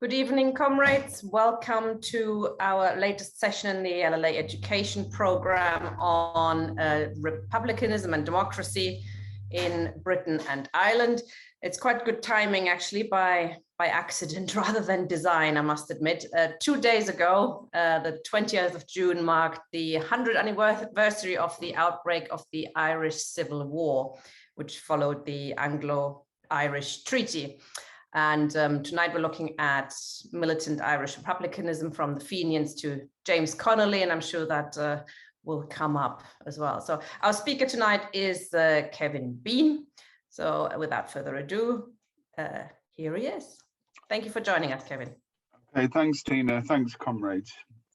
Good evening, comrades. Welcome to our latest session in the LLA education program on republicanism and democracy in Britain and Ireland. It's quite good timing, actually, by accident rather than design, I must admit. 2 days ago, the 20th of June marked the 100th anniversary of the outbreak of the Irish Civil War, which followed the Anglo-Irish Treaty. And tonight we're looking at militant Irish republicanism from the Fenians to James Connolly, and I'm sure that will come up as well. So our speaker tonight is Kevin Bean. So without further ado, here he is. Thank you for joining us, Kevin. Okay, thanks, Tina. Thanks, comrades.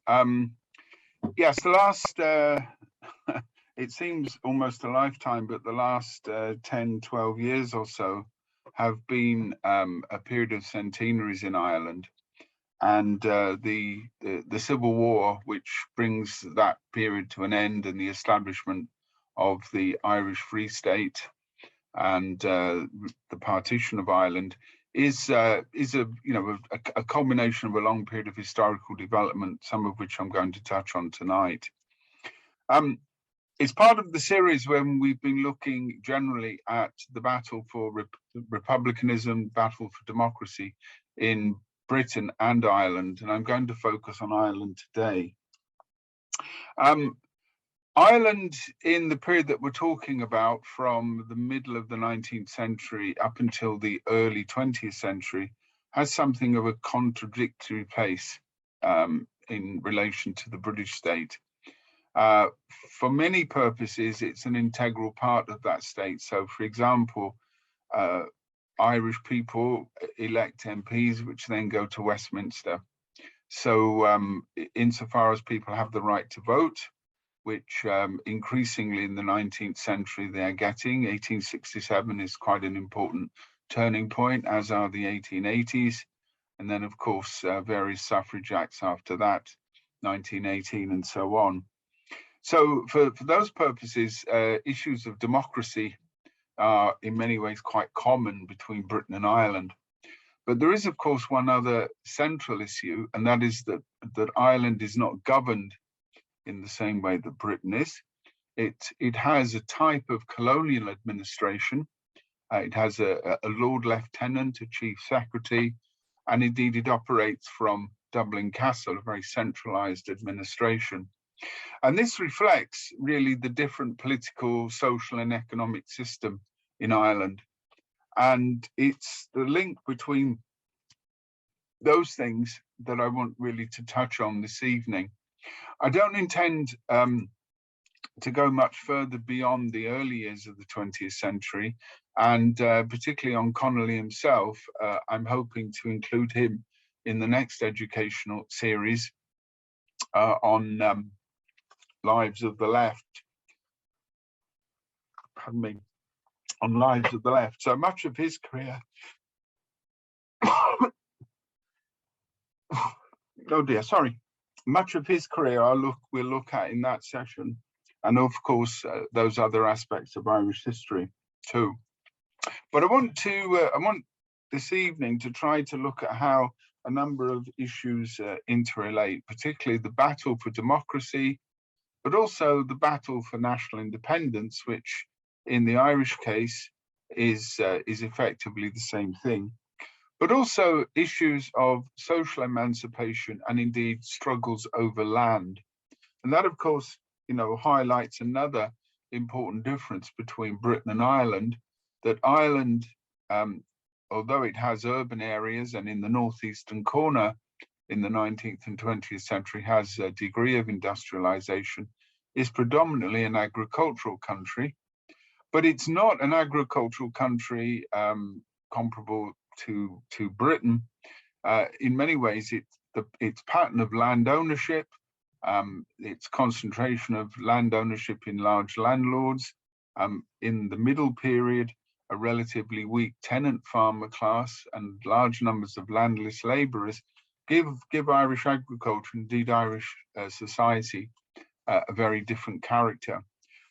Yes, the last, it seems almost a lifetime, but the last 10, 12 years or so have been a period of centenaries in Ireland, and the Civil War, which brings that period to an end, and the establishment of the Irish Free State and the partition of Ireland is a culmination of a long period of historical development, some of which I'm going to touch on tonight. It's part of the series when we've been looking generally at the battle for republicanism, battle for democracy in Britain and Ireland, and I'm going to focus on Ireland today. Ireland, in the period that we're talking about, from the middle of the 19th century up until the early 20th century, has something of a contradictory place in relation to the British state. For many purposes, it's an integral part of that state. So, for example, Irish people elect MPs, which then go to Westminster. So insofar as people have the right to vote, which increasingly in the 19th century they are getting, 1867 is quite an important turning point, as are the 1880s. And then, of course, various suffrage acts after that, 1918 and so on. So for those purposes, issues of democracy are in many ways quite common between Britain and Ireland. But there is, of course, one other central issue, and that is that Ireland is not governed in the same way that Britain is. It has a type of colonial administration. It has a Lord Lieutenant, a Chief Secretary, and indeed it operates from Dublin Castle, a very centralised administration. And this reflects really the different political, social and economic system in Ireland. And it's the link between those things that I want really to touch on this evening. I don't intend to go much further beyond the early years of the 20th century, and particularly on Conley himself. I'm hoping to include him in the next educational series on Lives of the Left. Pardon me, on Lives of the Left. So much of his career, oh dear, sorry. Much of his career we'll look at in that session, and of course those other aspects of Irish history too. But I want this evening to try to look at how a number of issues interrelate, particularly the battle for democracy, but also the battle for national independence, which in the Irish case is effectively the same thing, but also issues of social emancipation and indeed struggles over land. And that, of course, highlights another important difference between Britain and Ireland, that Ireland, although it has urban areas and in the northeastern corner in the 19th and 20th century has a degree of industrialization, is predominantly an agricultural country. But it's not an agricultural country comparable to Britain. In many ways, its pattern of land ownership, its concentration of land ownership in large landlords, in the middle period, a relatively weak tenant farmer class and large numbers of landless labourers give Irish agriculture, indeed Irish society, a very different character.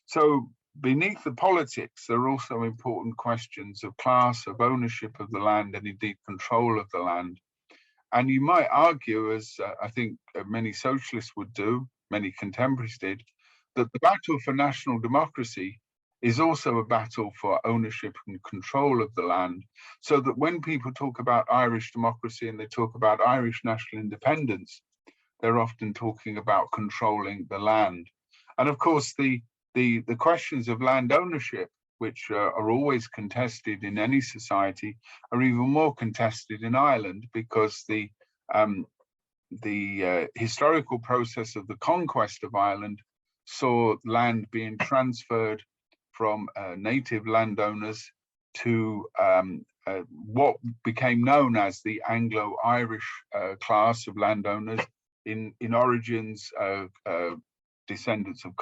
So beneath the politics, there are also important questions of class, of ownership of the land, and indeed control of the land. And you might argue, as I think many socialists would do, many contemporaries did, that the battle for national democracy is also a battle for ownership and control of the land, so that when people talk about Irish democracy and they talk about Irish national independence, they're often talking about controlling the land. And of course, the questions of land ownership, which are always contested in any society, are even more contested in Ireland, because the historical process of the conquest of Ireland saw land being transferred from native landowners to what became known as the Anglo-Irish class of landowners, in origins descendants of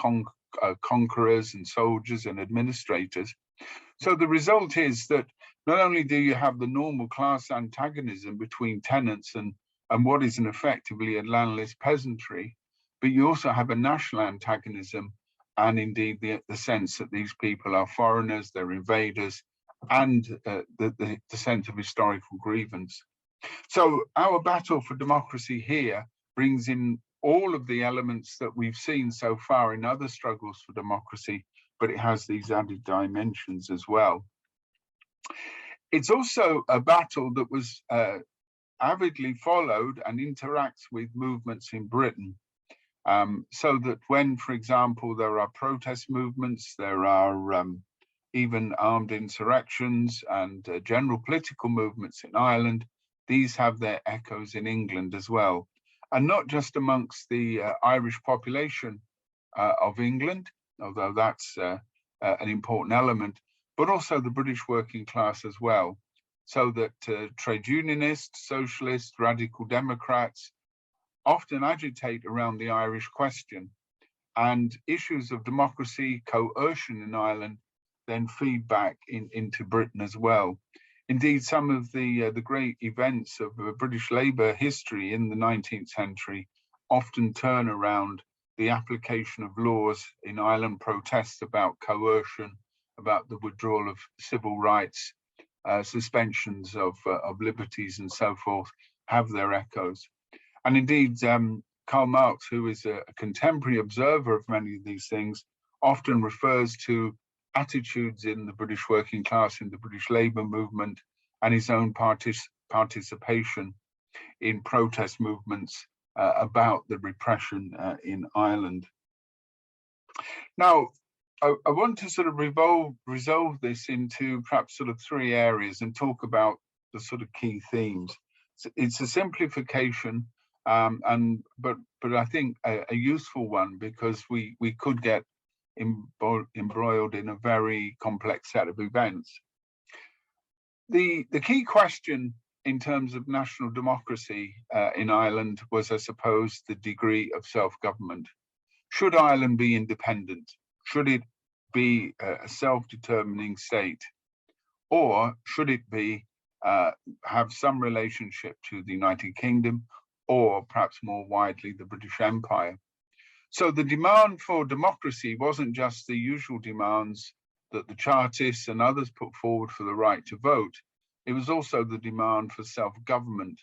conquerors and soldiers and administrators. So the result is that not only do you have the normal class antagonism between tenants and what is effectively a landless peasantry, but you also have a national antagonism, and indeed the sense that these people are foreigners, they're invaders, and the sense of historical grievance. So our battle for democracy here brings in all of the elements that we've seen so far in other struggles for democracy, but it has these added dimensions as well. It's also a battle that was avidly followed and interacts with movements in Britain. So that when, for example, there are protest movements, there are even armed insurrections and general political movements in Ireland, these have their echoes in England as well. And not just amongst the Irish population of England, although that's an important element, but also the British working class as well. So that trade unionists, socialists, radical Democrats often agitate around the Irish question, and issues of democracy, coercion in Ireland then feed back into Britain as well. Indeed, some of the great events of British Labour history in the 19th century often turn around the application of laws in Ireland, protests about coercion, about the withdrawal of civil rights, suspensions of liberties and so forth, have their echoes. And indeed, Karl Marx, who is a contemporary observer of many of these things, often refers to attitudes in the British working class, in the British Labour movement, and his own participation in protest movements about the repression in Ireland. Now, I want to sort of resolve this into perhaps sort of three areas and talk about the sort of key themes. It's a simplification, but I think a useful one, because we could get embroiled in a very complex set of events. The key question in terms of national democracy in Ireland was, I suppose, the degree of self-government. Should Ireland be independent? Should it be a self-determining state? Or should it be have some relationship to the United Kingdom, or perhaps more widely, the British Empire? So the demand for democracy wasn't just the usual demands that the Chartists and others put forward for the right to vote. It was also the demand for self-government.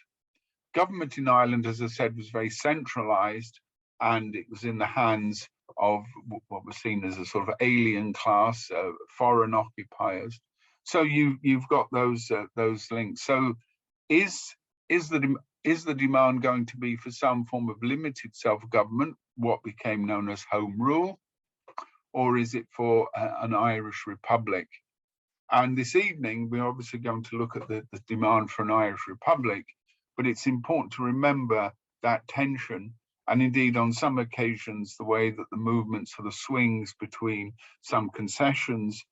Government in Ireland, as I said, was very centralized, and it was in the hands of what was seen as a sort of alien class, foreign occupiers. So you've got those links. So is the demand going to be for some form of limited self-government, what became known as Home Rule, or is it for an Irish Republic? And this evening, we're obviously going to look at the demand for an Irish Republic, but it's important to remember that tension, and indeed on some occasions, the way that the movement sort of swings between some concessions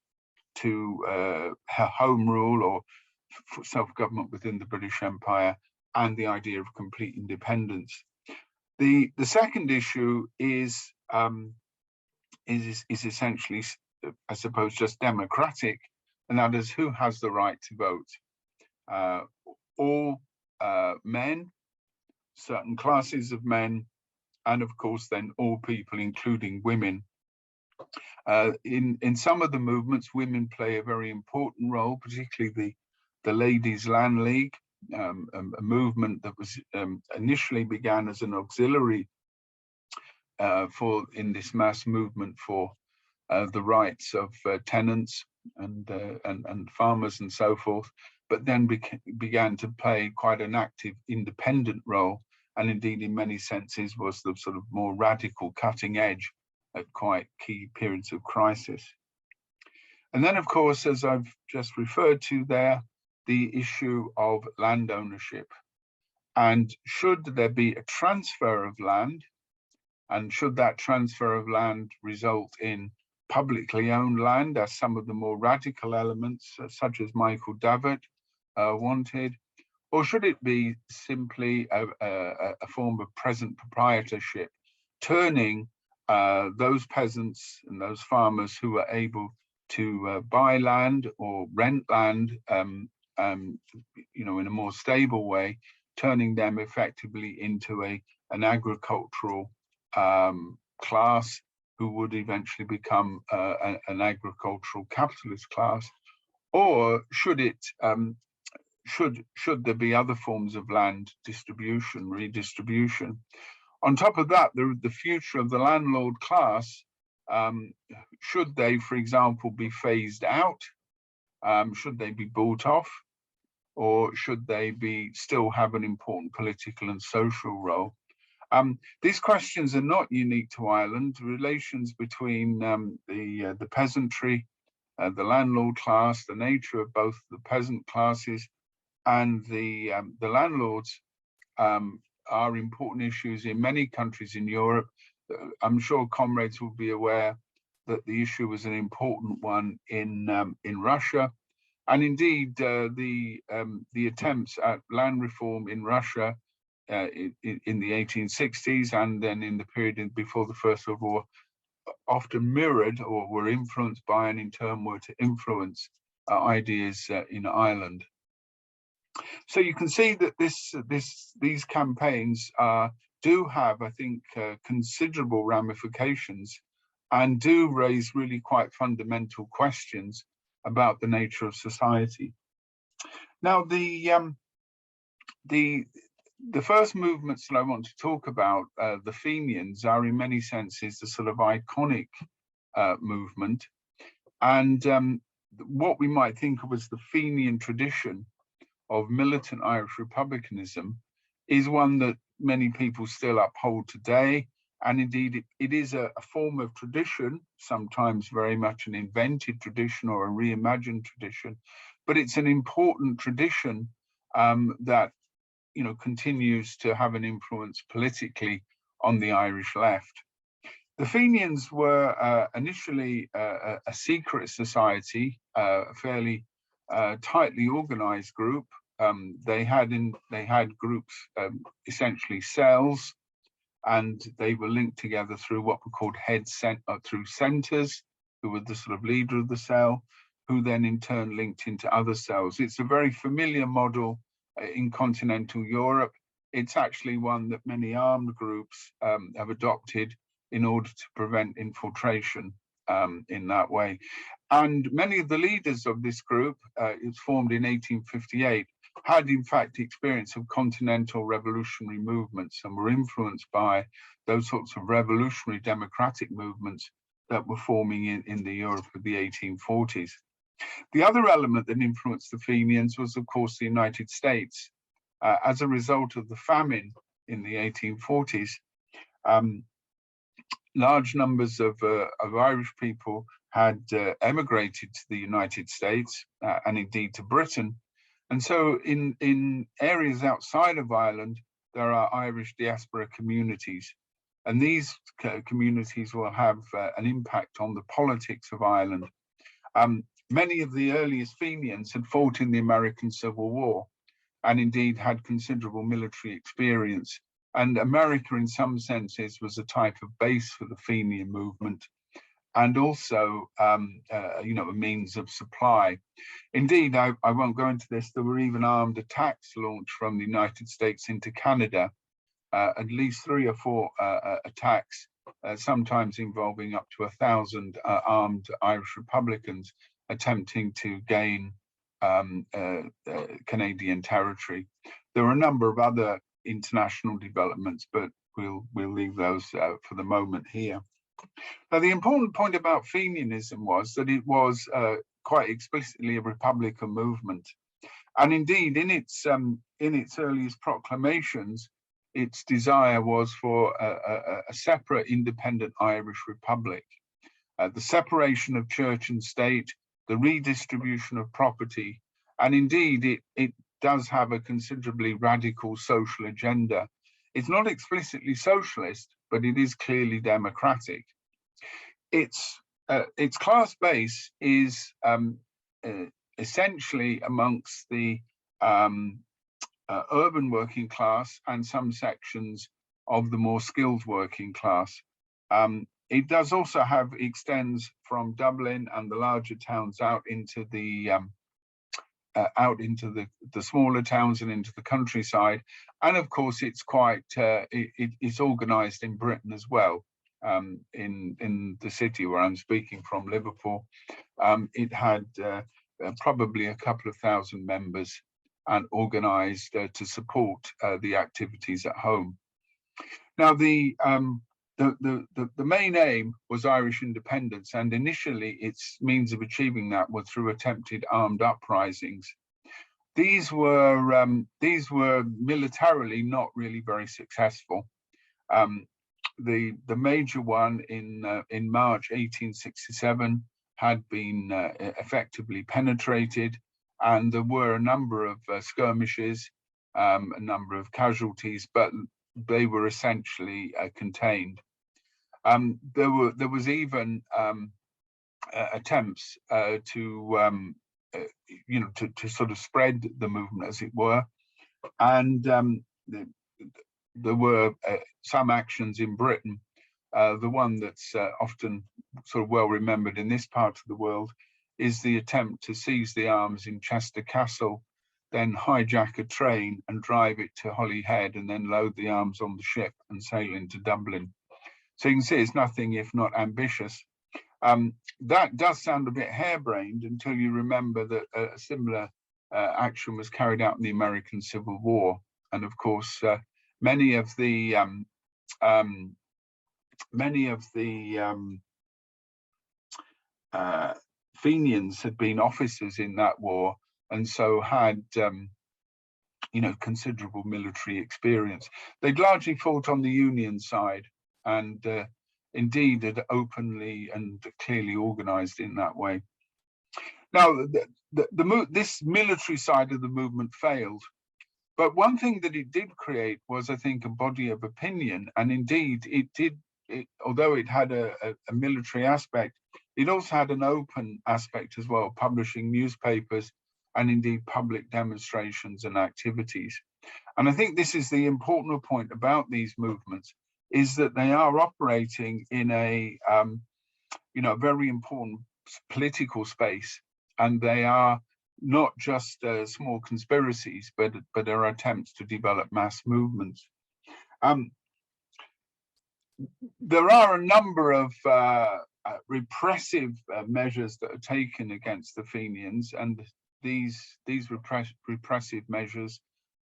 to Home Rule or self-government within the British Empire and the idea of complete independence. The second issue is essentially, I suppose, just democratic, and that is who has the right to vote. All men, certain classes of men, and of course then all people, including women. In some of the movements, women play a very important role, particularly the Ladies' Land League, a movement that was initially began as an auxiliary in this mass movement for the rights of tenants and farmers and so forth, but then began to play quite an active independent role, and indeed in many senses was the sort of more radical cutting edge at quite key periods of crisis. And then, of course, as I've just referred to there, the issue of land ownership. And should there be a transfer of land, and should that transfer of land result in publicly owned land, as some of the more radical elements, such as Michael Davitt, wanted, or should it be simply a form of present proprietorship, turning those peasants and those farmers who are able to buy land or rent land, in a more stable way, turning them effectively into an agricultural class who would eventually become an agricultural capitalist class, or should it should there be other forms of land distribution, redistribution? On top of that, the future of the landlord class, should they, for example, be phased out? Should they be bought off? Or should they still have an important political and social role? These questions are not unique to Ireland. Relations between the peasantry, the landlord class, the nature of both the peasant classes and the landlords are important issues in many countries in Europe. I'm sure comrades will be aware that the issue was an important one in Russia, and indeed the attempts at land reform in Russia in the 1860s and then in the period before the First World War often mirrored or were influenced by and in turn were to influence ideas in Ireland. So you can see that these campaigns do have, I think, considerable ramifications and do raise really quite fundamental questions about the nature of society. Now, the first movements that I want to talk about, the Fenians, are in many senses the sort of iconic movement. And what we might think of as the Fenian tradition of militant Irish republicanism is one that many people still uphold today. And indeed, it is a form of tradition, sometimes very much an invented tradition or a reimagined tradition, but it's an important tradition that continues to have an influence politically on the Irish left. The Fenians were initially a secret society, a fairly tightly organized group. They had groups, essentially cells, and they were linked together through what were called through centers, who were the sort of leader of the cell, who then in turn linked into other cells. It's a very familiar model in continental Europe. It's actually one that many armed groups have adopted in order to prevent infiltration in that way. And many of the leaders of this group, it was formed in 1858, had in fact experience of continental revolutionary movements and were influenced by those sorts of revolutionary democratic movements that were forming in the Europe of the 1840s. The other element that influenced the Fenians was, of course, the United States. As a result of the famine in the 1840s, large numbers of Irish people had emigrated to the United States and indeed to Britain. And so in areas outside of Ireland, there are Irish diaspora communities. And these communities will have an impact on the politics of Ireland. Many of the earliest Fenians had fought in the American Civil War and indeed had considerable military experience. And America, in some senses, was a type of base for the Fenian movement and also, a means of supply. Indeed, I won't go into this, there were even armed attacks launched from the United States into Canada, at least 3 or 4 attacks, sometimes involving up to 1,000 armed Irish Republicans attempting to gain Canadian territory. There are a number of other international developments, but we'll leave those for the moment here. Now, the important point about Fenianism was that it was quite explicitly a republican movement, and indeed, in its earliest proclamations, its desire was for a separate, independent Irish republic, the separation of church and state, the redistribution of property, and indeed, it does have a considerably radical social agenda. It's not explicitly socialist, but it is clearly democratic. Its class base is essentially amongst the urban working class and some sections of the more skilled working class. It does also extends from Dublin and the larger towns out into the smaller towns and into the countryside, and of course it's quite it's organised in Britain as well. In the city where I'm speaking from, Liverpool, it had probably a couple of thousand members and organised to support the activities at home. Now, the main aim was Irish independence, and initially its means of achieving that were through attempted armed uprisings. These were militarily not really very successful. The major one in March 1867 had been effectively penetrated, and there were a number of skirmishes, a number of casualties, but they were essentially contained. There was even attempts to sort of spread the movement, as it were, and there were some actions in Britain. The one that's often sort of well remembered in this part of the world is the attempt to seize the arms in Chester Castle, then hijack a train and drive it to Holyhead, and then load the arms on the ship and sail into Dublin. So you can see it's nothing if not ambitious. That does sound a bit harebrained until you remember that a similar action was carried out in the American Civil War, and of course many of the Fenians had been officers in that war, and so had considerable military experience. They'd largely fought on the Union side, and indeed had openly and clearly organised in that way. Now, this military side of the movement failed, but one thing that it did create was, I think, a body of opinion, and indeed although it had a military aspect, it also had an open aspect as well, publishing newspapers and indeed public demonstrations and activities. And I think this is the important point about these movements, is that they are operating in a very important political space, and they are not just small conspiracies, but are attempts to develop mass movements. There are a number of repressive measures that are taken against the Fenians, and these repressive measures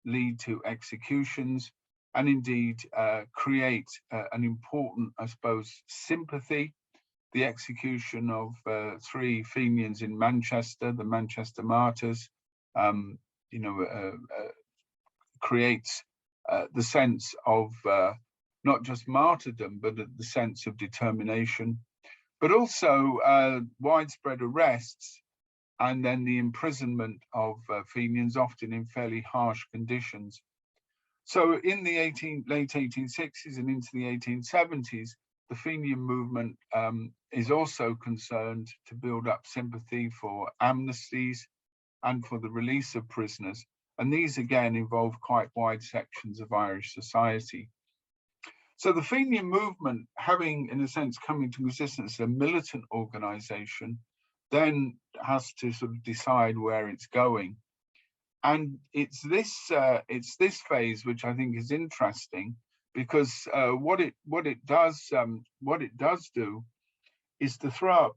lead to executions, and indeed create an important, I suppose, sympathy. The execution of 3 Fenians in Manchester, the Manchester Martyrs, creates the sense of not just martyrdom, but the sense of determination, but also widespread arrests, and then the imprisonment of Fenians, often in fairly harsh conditions. So in the late 1860s and into the 1870s, the Fenian movement is also concerned to build up sympathy for amnesties and for the release of prisoners. And these again involve quite wide sections of Irish society. So the Fenian movement, having in a sense come into existence as a militant organisation, then has to sort of decide where it's going. And it's this phase which I think is interesting, because what it does do is to throw up,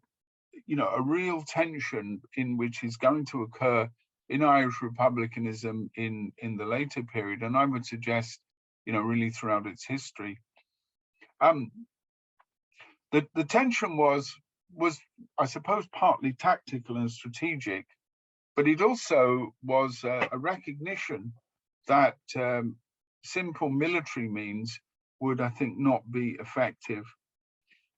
a real tension in which is going to occur in Irish republicanism in the later period, and I would suggest, really throughout its history. The tension was, I suppose, partly tactical and strategic, but it also was a recognition that simple military means would, I think, not be effective.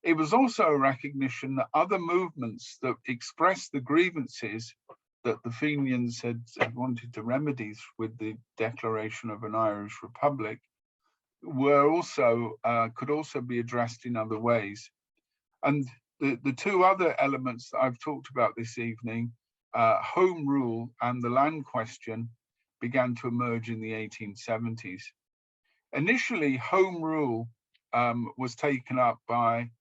It was also a recognition that other movements that expressed the grievances that the Fenians had wanted to remedy with the declaration of an Irish Republic were also could also be addressed in other ways. And the two other elements that I've talked about this evening, home rule and the land question, began to emerge in the 1870s. Initially, home rule was taken up by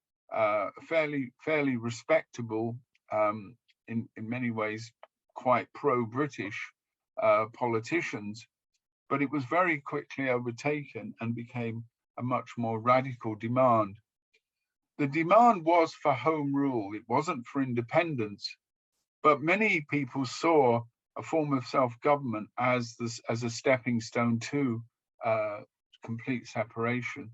fairly respectable, in many ways, quite pro-British politicians, but it was very quickly overtaken and became a much more radical demand. The demand was for home rule. It wasn't for independence, but many people saw a form of self-government as a stepping stone to complete separation.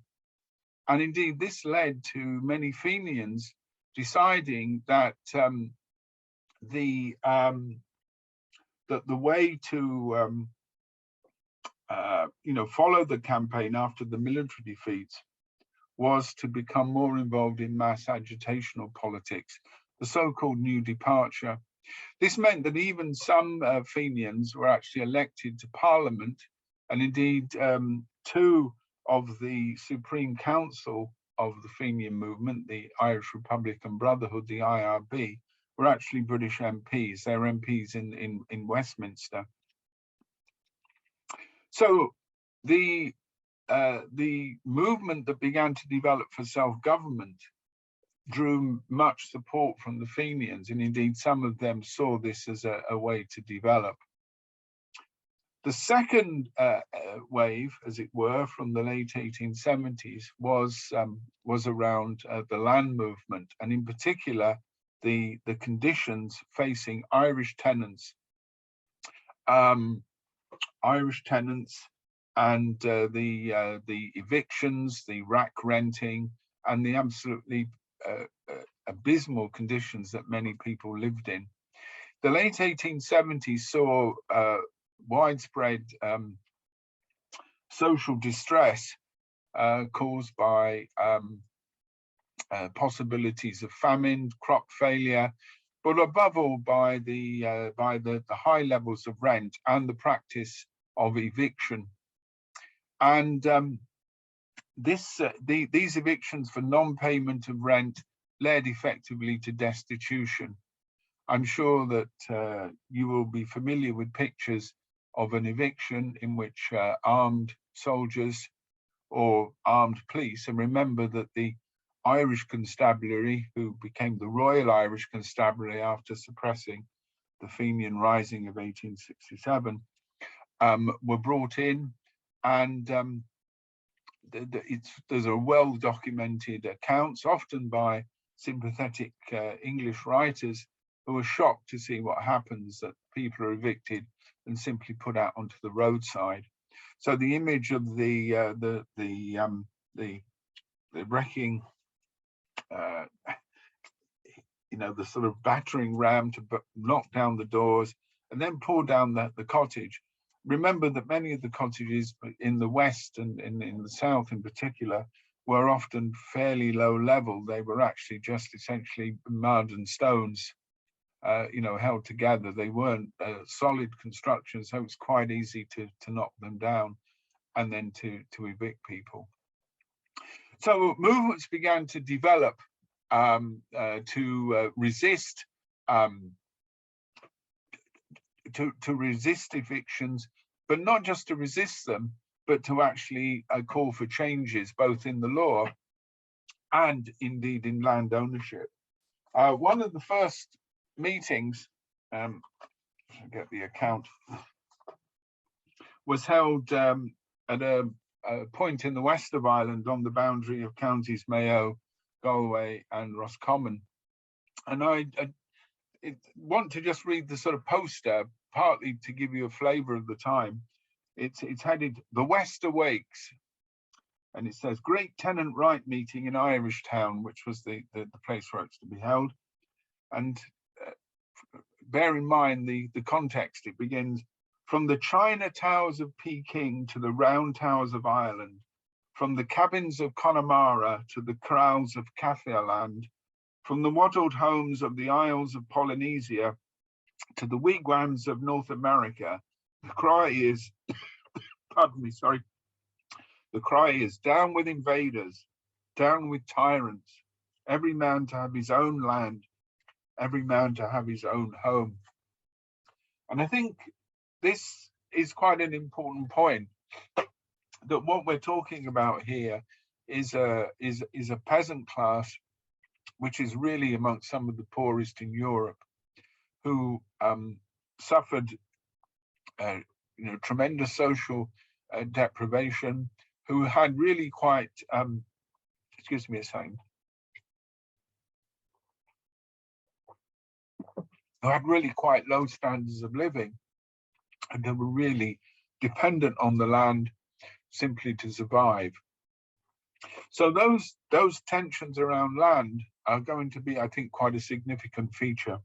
And indeed, this led to many Fenians deciding that the way to follow the campaign after the military defeats was to become more involved in mass agitational politics, the so-called New Departure. This meant that even some Fenians were actually elected to Parliament, and indeed two of the Supreme Council of the Fenian movement, the Irish Republican Brotherhood, the IRB, were actually British MPs. They're MPs in Westminster. So the movement that began to develop for self-government drew much support from the Fenians, and indeed some of them saw this as a way to develop. The second wave, as it were, from the late 1870s was around the land movement, and in particular the conditions facing Irish tenants and the evictions, the rack renting, and the absolutely abysmal conditions that many people lived in. The late 1870s saw widespread social distress caused by possibilities of famine, crop failure, but above all by the high levels of rent and the practice of eviction. And these evictions for non-payment of rent led effectively to destitution. I'm sure that you will be familiar with pictures of an eviction in which armed soldiers or armed police, and remember that the Irish Constabulary, who became the Royal Irish Constabulary after suppressing the Fenian Rising of 1867, were brought in, and there's a well-documented accounts, often by sympathetic English writers, who are shocked to see what happens, that people are evicted and simply put out onto the roadside. So the image of the wrecking, the sort of battering ram to knock down the doors and then pour down the cottage. Remember that many of the cottages in the West and in the South in particular were often fairly low level. They were actually just essentially mud and stones, held together. They weren't solid construction, so it's quite easy to knock them down and then to evict people. So movements began to develop to resist evictions, but not just to resist them, but to actually call for changes both in the law and indeed in land ownership. One of the first meetings, I get the account, was held at a point in the west of Ireland on the boundary of counties Mayo, Galway and Roscommon. And I want to just read the sort of poster partly to give you a flavour of the time. It's headed "The West Awakes," and it says "Great Tenant Right Meeting in Irish Town," which was the place where it's to be held. And bear in mind the context. It begins: "From the China Towers of Peking to the Round Towers of Ireland, from the cabins of Connemara to the kraals of Kaffirland, from the wattled homes of the Isles of Polynesia to the wigwams of North America, the cry is," pardon me, sorry, "the cry is down with invaders, down with tyrants, every man to have his own land, every man to have his own home." And I think this is quite an important point, that what we're talking about here is a peasant class which is really amongst some of the poorest in Europe, who suffered tremendous social deprivation, who had really quite excuse me a second, who had really quite low standards of living, and who were really dependent on the land simply to survive. So those tensions around land are going to be, I think, quite a significant feature.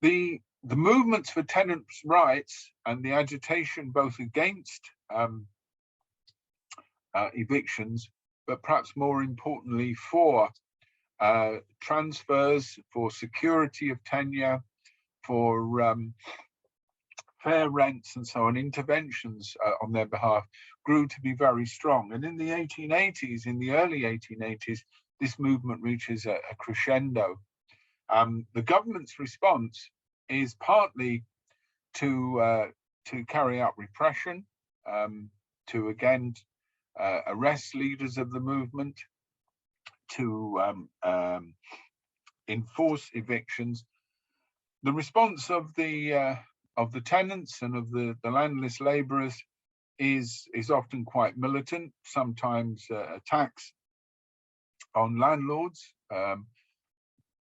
The movements for tenants' rights and the agitation both against evictions, but perhaps more importantly for transfers, for security of tenure, for fair rents and so on, interventions on their behalf, grew to be very strong. And in the 1880s, in the early 1880s, this movement reaches a crescendo. The government's response is partly to carry out repression, to again arrest leaders of the movement, to enforce evictions. The response of the tenants and of the landless labourers is often quite militant, sometimes attacks on landlords.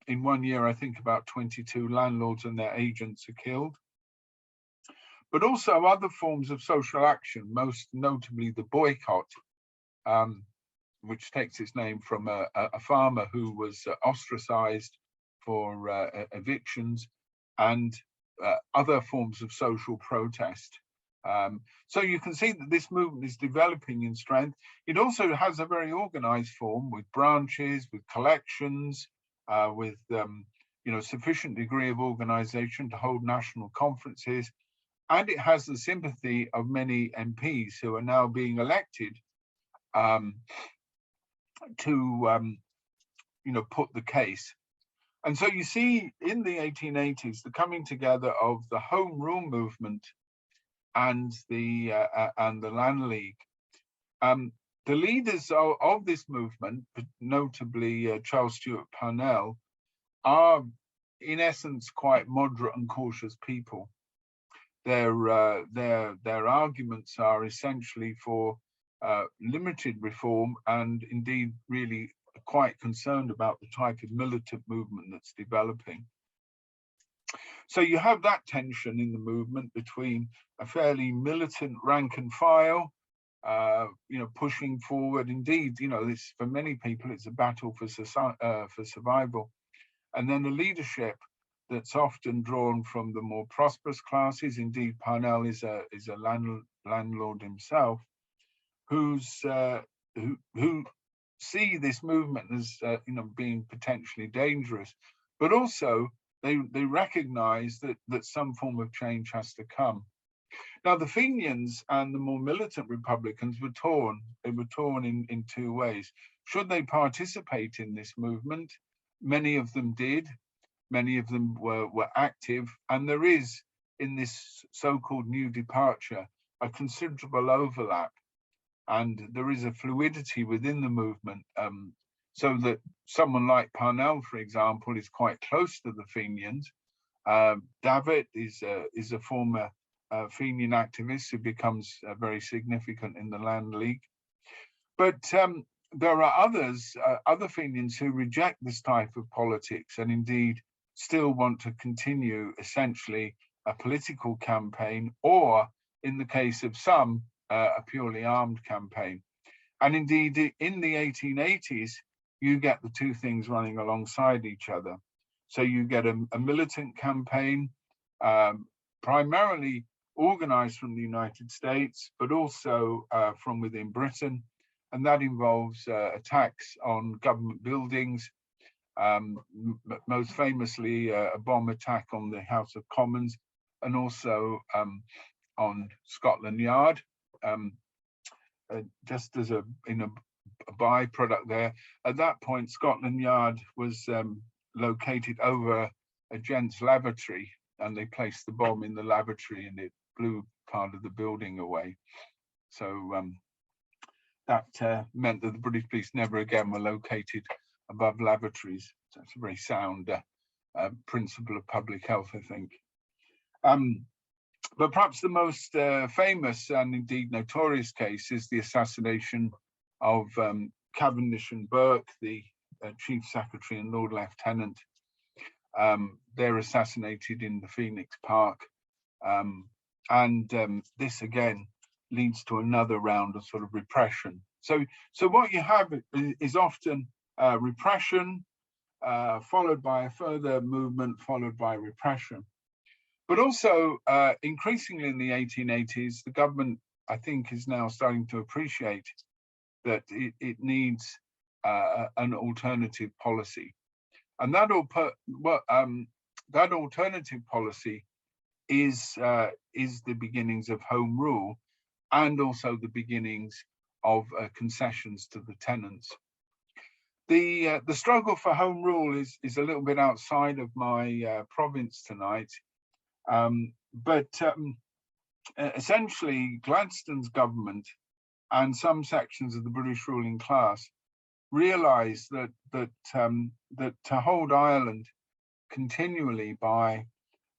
In one year, I think about 22 landlords and their agents are killed. But also other forms of social action, most notably the boycott, which takes its name from a farmer who was ostracized for evictions, and other forms of social protest. So you can see that this movement is developing in strength. It also has a very organized form, with branches, with collections, with sufficient degree of organization to hold national conferences, and it has the sympathy of many MPs who are now being elected to put the case. And so you see in the 1880s the coming together of the Home Rule movement and the Land League. The leaders of this movement, notably Charles Stewart Parnell, are in essence quite moderate and cautious people. Their arguments are essentially for limited reform, and indeed really quite concerned about the type of militant movement that's developing. So you have that tension in the movement between a fairly militant rank and file, pushing forward. Indeed, this, for many people, it's a battle for survival, and then a leadership that's often drawn from the more prosperous classes. Indeed, Parnell is a landlord himself, who see this movement as being potentially dangerous, but also they recognize that some form of change has to come. Now, the Fenians and the more militant Republicans were torn. They were torn in two ways. Should they participate in this movement? Many of them did. Many of them were active, and there is, in this so-called new departure, a considerable overlap. And there is a fluidity within the movement, so that someone like Parnell, for example, is quite close to the Fenians. Davitt is a former Fenian activist who becomes very significant in the Land League. But there are other Fenians who reject this type of politics, and indeed still want to continue essentially a political campaign, or in the case of some, a purely armed campaign. And indeed, in the 1880s, you get the two things running alongside each other. So you get a militant campaign, primarily organized from the United States, but also from within Britain. And that involves attacks on government buildings, most famously a bomb attack on the House of Commons, and also on Scotland Yard. Just as a byproduct there, at that point, Scotland Yard was located over a gents' lavatory, and they placed the bomb in the lavatory and it blew part of the building away. So that meant that the British police never again were located above lavatories. So it's a very sound principle of public health, I think. But perhaps the most famous and indeed notorious case is the assassination of Cavendish and Burke, the Chief Secretary and Lord Lieutenant. They're assassinated in the Phoenix Park. And this again leads to another round of sort of repression. So what you have is often repression, followed by a further movement, followed by repression. But also, increasingly in the 1880s, the government, I think, is now starting to appreciate that it needs an alternative policy. And that alternative policy is the beginnings of Home Rule, and also the beginnings of concessions to the tenants. The struggle for Home Rule is a little bit outside of my province tonight. But essentially, Gladstone's government and some sections of the British ruling class realised that to hold Ireland continually by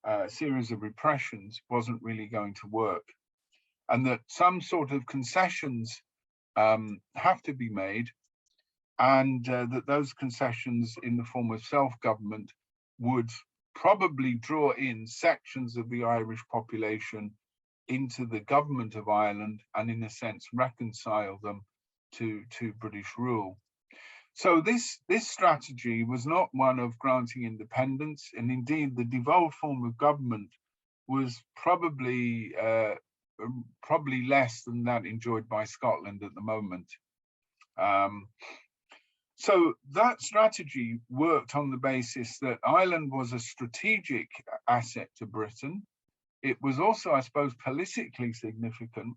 a series of repressions wasn't really going to work, and that some sort of concessions have to be made, and that those concessions in the form of self-government would probably draw in sections of the Irish population into the government of Ireland, and in a sense reconcile them to British rule. So this strategy was not one of granting independence, and indeed the devolved form of government was probably less than that enjoyed by Scotland at the moment. So that strategy worked on the basis that Ireland was a strategic asset to Britain. It was also, I suppose, politically significant,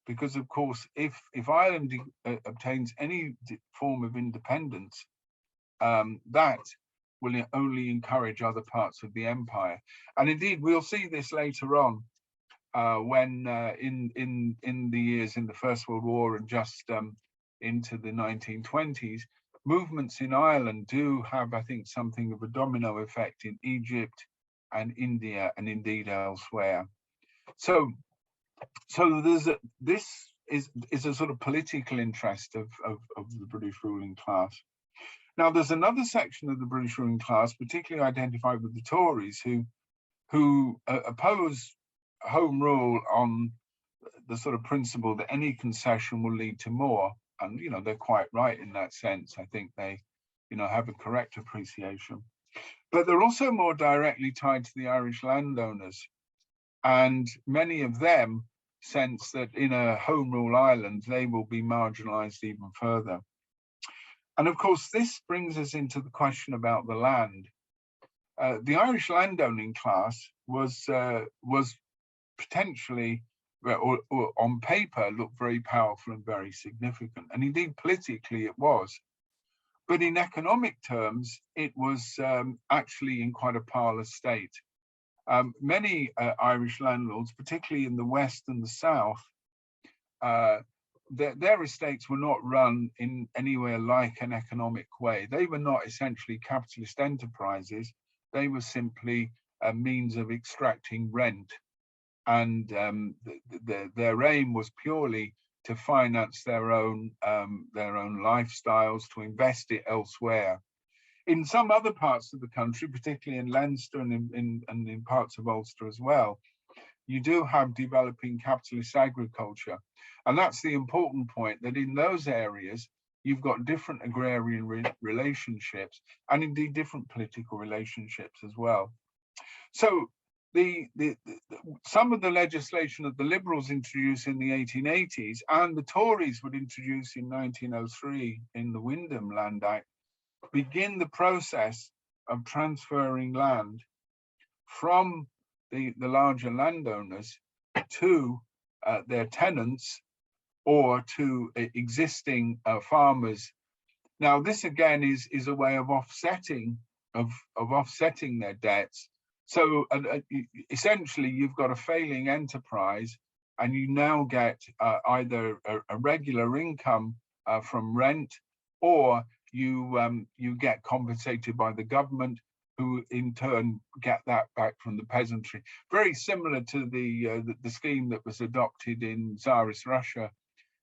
because of course, if Ireland obtains any form of independence, that will only encourage other parts of the empire. And indeed, we'll see this later on when in the years in the First World War and just into the 1920s, movements in Ireland do have, I think, something of a domino effect in Egypt and India and indeed elsewhere. So this is a sort of political interest of the British ruling class. Now, there's another section of the British ruling class, particularly identified with the Tories, who oppose Home Rule on the sort of principle that any concession will lead to more. And, you know, they're quite right in that sense. I think they, you know, have a correct appreciation. But they're also more directly tied to the Irish landowners. And many of them sense that in a Home Rule Ireland, they will be marginalised even further. And of course, this brings us into the question about the land. The Irish landowning class was potentially, or on paper, looked very powerful and very significant. And indeed, politically, it was. But in economic terms, it was actually in quite a parlous state. Many Irish landlords, particularly in the West and the South, their estates were not run in anywhere like an economic way. They were not essentially capitalist enterprises. They were simply a means of extracting rent. And their aim was purely to finance their own lifestyles, to invest it elsewhere. In some other parts of the country, particularly in Leinster and in parts of Ulster as well, you do have developing capitalist agriculture. And that's the important point, that in those areas, you've got different agrarian relationships and indeed different political relationships as well. So some of the legislation that the Liberals introduced in the 1880s and the Tories would introduce in 1903 in the Wyndham Land Act begin the process of transferring land from the larger landowners to their tenants or to existing farmers. Now, this again is a way of offsetting their debts. So essentially, you've got a failing enterprise, and you now get either a regular income from rent, or you get compensated by the government, who in turn get that back from the peasantry. Very similar to the scheme that was adopted in Tsarist Russia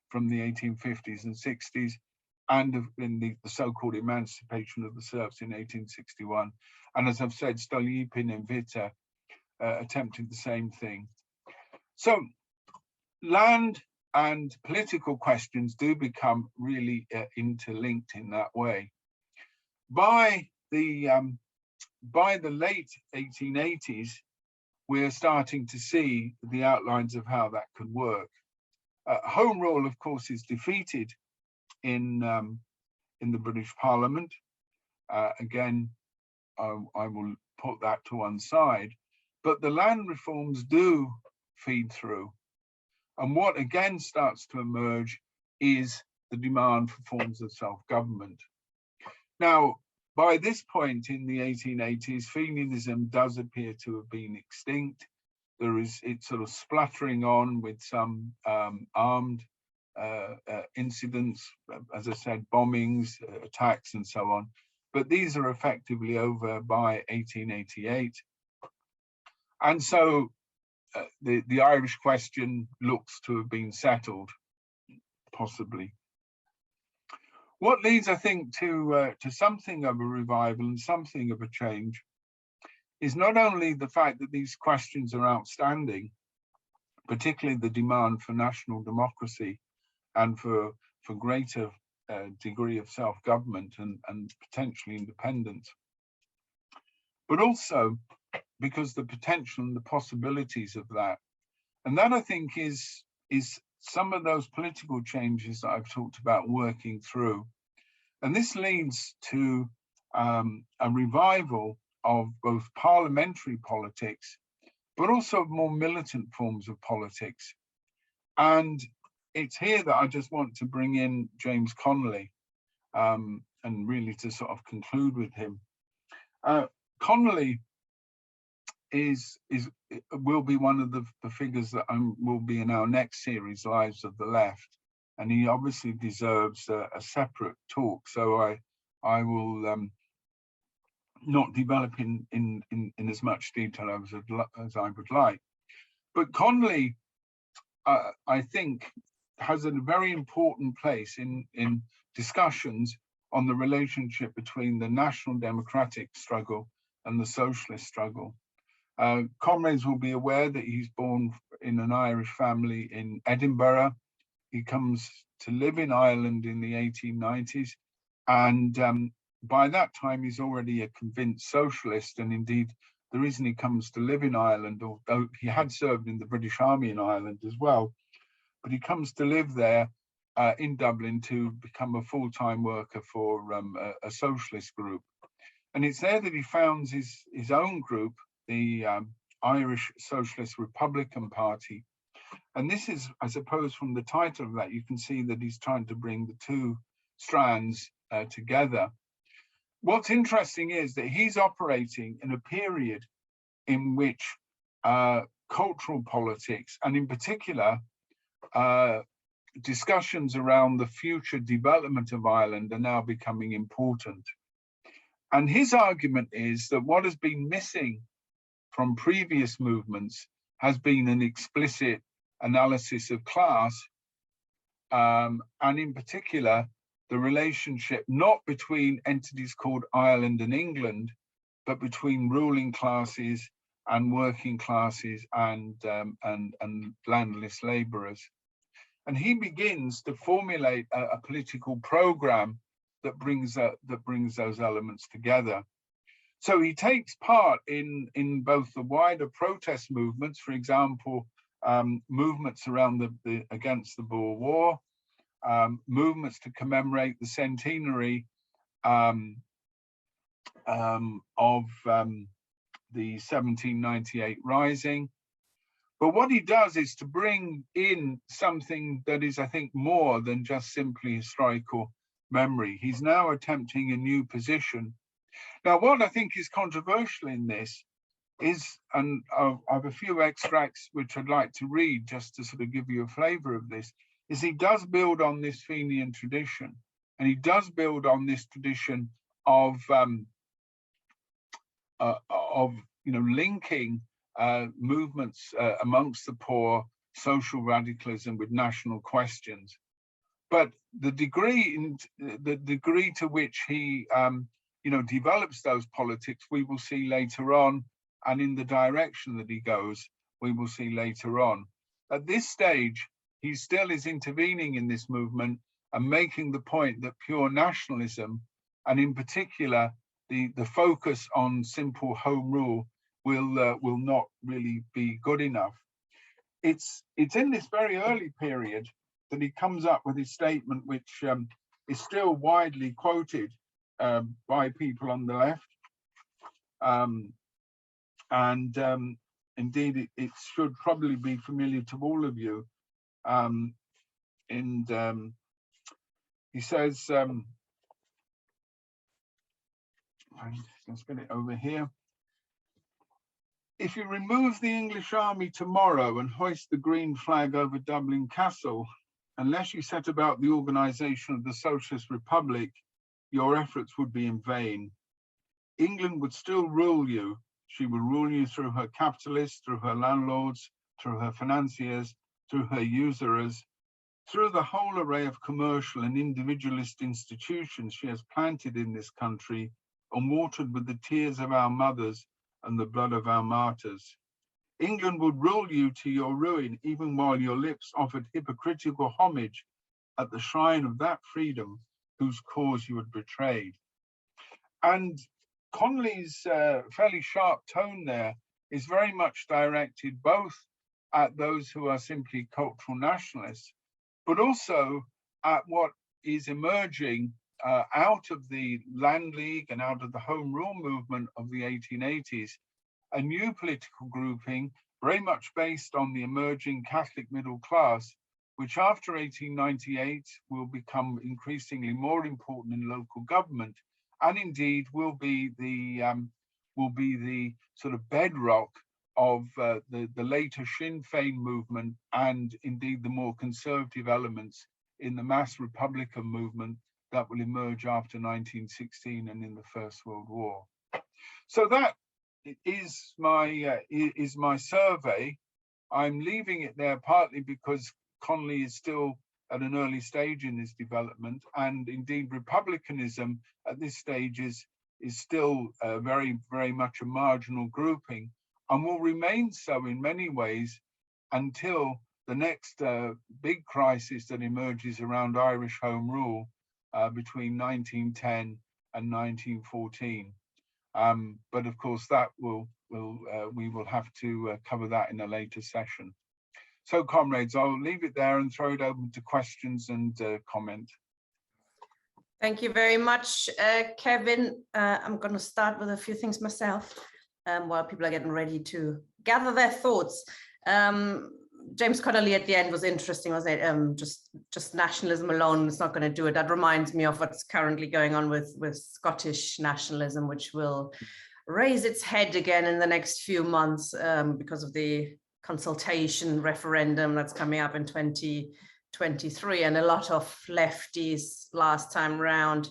from the 1850s and 60s, and in the so-called emancipation of the serfs in 1861. And as I've said, Stolypin and Witte attempted the same thing. So land and political questions do become really interlinked in that way. By the late 1880s, we're starting to see the outlines of how that could work. Home rule, of course, is defeated in the British Parliament. Again, I will put that to one side, but the land reforms do feed through. And what again starts to emerge is the demand for forms of self-government. Now, by this point in the 1880s, Fenianism does appear to have been extinct. It's sort of spluttering on with some armed incidents, as I said, bombings, attacks, and so on. But these are effectively over by 1888. And so the Irish question looks to have been settled, possibly. What leads, I think, to something of a revival and something of a change is not only the fact that these questions are outstanding, particularly the demand for national democracy and for greater degree of self-government and potentially independence, but also because the potential and the possibilities of that. And that, I think, is some of those political changes that I've talked about working through. And this leads to a revival of both parliamentary politics, but also more militant forms of politics. And it's here that I just want to bring in James Connolly and really to sort of conclude with him. Conley will be one of the figures that will be in our next series, Lives of the Left, and he obviously deserves a separate talk. So I will not develop in as much detail as I would like. But Conley, I think, has a very important place in discussions on the relationship between the national democratic struggle and the socialist struggle. Comrades will be aware that he's born in an Irish family in Edinburgh. He comes to live in Ireland in the 1890s, and by that time he's already a convinced socialist. And indeed, the reason he comes to live in Ireland, although he had served in the British Army in Ireland as well, but he comes to live there in Dublin to become a full-time worker for a socialist group. And it's there that he founds his own group, the Irish Socialist Republican Party. And this is, I suppose, from the title of that, you can see that he's trying to bring the two strands together. What's interesting is that he's operating in a period in which cultural politics, and in particular, discussions around the future development of Ireland are now becoming important. And his argument is that what has been missing from previous movements has been an explicit analysis of class, and in particular, the relationship not between entities called Ireland and England, but between ruling classes and working classes and landless labourers. And he begins to formulate a political program that brings those elements together. So he takes part in both the wider protest movements, for example, movements around against the Boer War, movements to commemorate the centenary of the 1798 Rising. But what he does is to bring in something that is, I think, more than just simply historical memory. He's now attempting a new position. Now, what I think is controversial in this is, and I have a few extracts which I'd like to read just to sort of give you a flavour of this, is he does build on this Fenian tradition, and he does build on this tradition of linking movements amongst the poor, social radicalism with national questions. But the degree to which he develops those politics, we will see later on, and in the direction that he goes, we will see later on. At this stage, he still is intervening in this movement and making the point that pure nationalism, and in particular the focus on simple home rule, will not really be good enough. It's in this very early period that he comes up with his statement, which is still widely quoted by people on the left, indeed it should probably be familiar to all of you. He says, let's get it over here. If you remove the English army tomorrow and hoist the green flag over Dublin Castle, unless you set about the organisation of the Socialist Republic, your efforts would be in vain. England would still rule you. She will rule you through her capitalists, through her landlords, through her financiers, through her usurers, through the whole array of commercial and individualist institutions she has planted in this country and watered with the tears of our mothers and the blood of our martyrs. England would rule you to your ruin, even while your lips offered hypocritical homage at the shrine of that freedom whose cause you had betrayed. And Conley's fairly sharp tone there is very much directed both at those who are simply cultural nationalists, but also at what is emerging out of the Land League and out of the Home Rule movement of the 1880s, a new political grouping very much based on the emerging Catholic middle class, which after 1898 will become increasingly more important in local government, and indeed will be the sort of bedrock of the later Sinn Féin movement, and indeed the more conservative elements in the mass Republican movement that will emerge after 1916 and in the First World War. So that is my survey. I'm leaving it there partly because Conley is still at an early stage in this development, and indeed republicanism at this stage is still very, very much a marginal grouping, and will remain so in many ways until the next big crisis that emerges around Irish Home Rule between 1910 and 1914. But of course, that we will have to cover that in a later session. So, comrades, I'll leave it there and throw it open to questions and comment. Thank you very much, Kevin. I'm going to start with a few things myself while people are getting ready to gather their thoughts. James Connolly at the end was interesting, wasn't it? Just nationalism alone is not going to do it. That reminds me of what's currently going on with Scottish nationalism, which will raise its head again in the next few months because of the consultation referendum that's coming up in 2023. And a lot of lefties last time round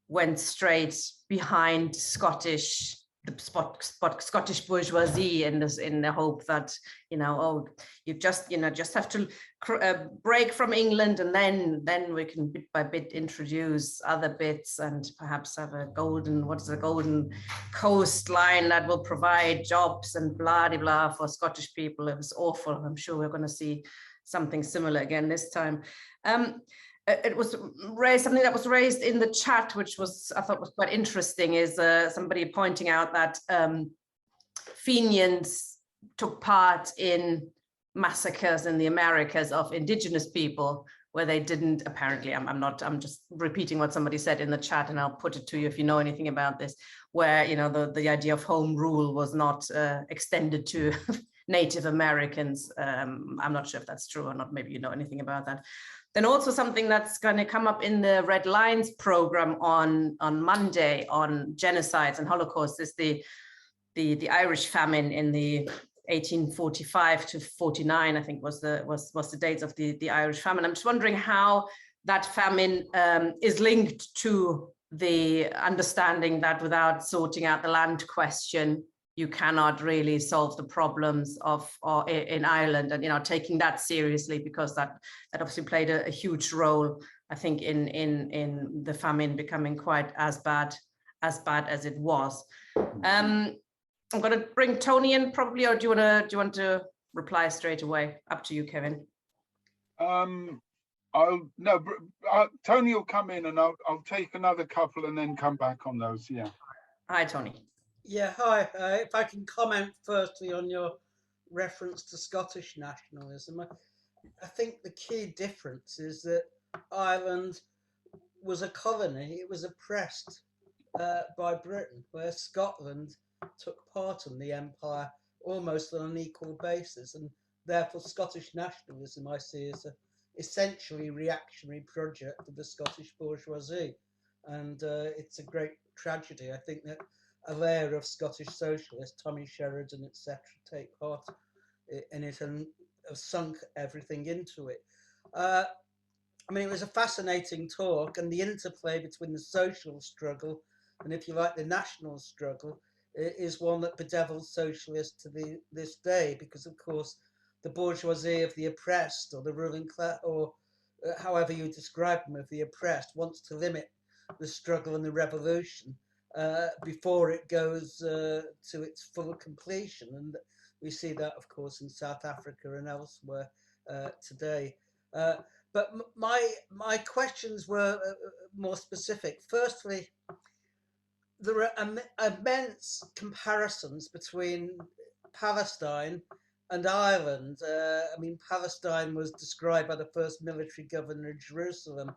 went straight behind Scottish the Scottish bourgeoisie in the hope that, oh, you just have to break from England, and then we can bit by bit introduce other bits and perhaps have a golden coastline that will provide jobs and blah de blah for Scottish people. It was awful. I'm sure we're going to see something similar again this time. It was raised, something that was raised in the chat, which I thought was quite interesting, is somebody pointing out that Fenians took part in massacres in the Americas of indigenous people, where they didn't, apparently, I'm just repeating what somebody said in the chat, and I'll put it to you if you know anything about this, where, the idea of home rule was not extended to Native Americans. I'm not sure if that's true or not. Maybe you know anything about that. Then also something that's going to come up in the Red Lines program on Monday on genocides and Holocaust is the Irish famine in the 1845 to 49, I think was the dates of the Irish famine. I'm just wondering how that famine is linked to the understanding that without sorting out the land question, you cannot really solve the problems in Ireland, and taking that seriously, because that obviously played a huge role, I think, in the famine becoming quite as bad as it was. I'm going to bring Tony in probably, or do you want to reply straight away? Up to you, Kevin. Tony will come in, and I'll take another couple and then come back on those. Yeah. Hi, Tony. Yeah, hi. If I can comment firstly on your reference to Scottish nationalism, I think the key difference is that Ireland was a colony. It was oppressed by Britain, where Scotland took part in the empire almost on an equal basis, and therefore Scottish nationalism I see as a essentially reactionary project of the Scottish bourgeoisie, and it's a great tragedy. I think that a layer of Scottish socialists, Tommy Sheridan, etc., take part in it and have sunk everything into it. I mean, it was a fascinating talk, and the interplay between the social struggle and, if you like, the national struggle is one that bedevils socialists to this day, because, of course, the bourgeoisie of the oppressed, or the ruling class, or however you describe them, of the oppressed, wants to limit the struggle and the revolution before it goes to its full completion. And we see that, of course, in South Africa and elsewhere today. But my questions were more specific. Firstly, there are immense comparisons between Palestine and Ireland. I mean, Palestine was described by the first military governor of Jerusalem,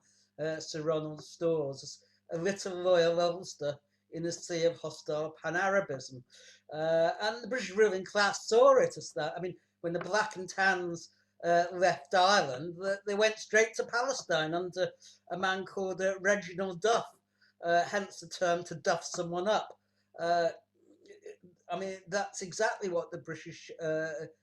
Sir Ronald Stores, as a little loyal Ulster in a sea of hostile pan-Arabism. And the British ruling class saw it as that. I mean, when the Black and Tans left Ireland, they went straight to Palestine under a man called Reginald Duff, hence the term to duff someone up. I mean, that's exactly what the British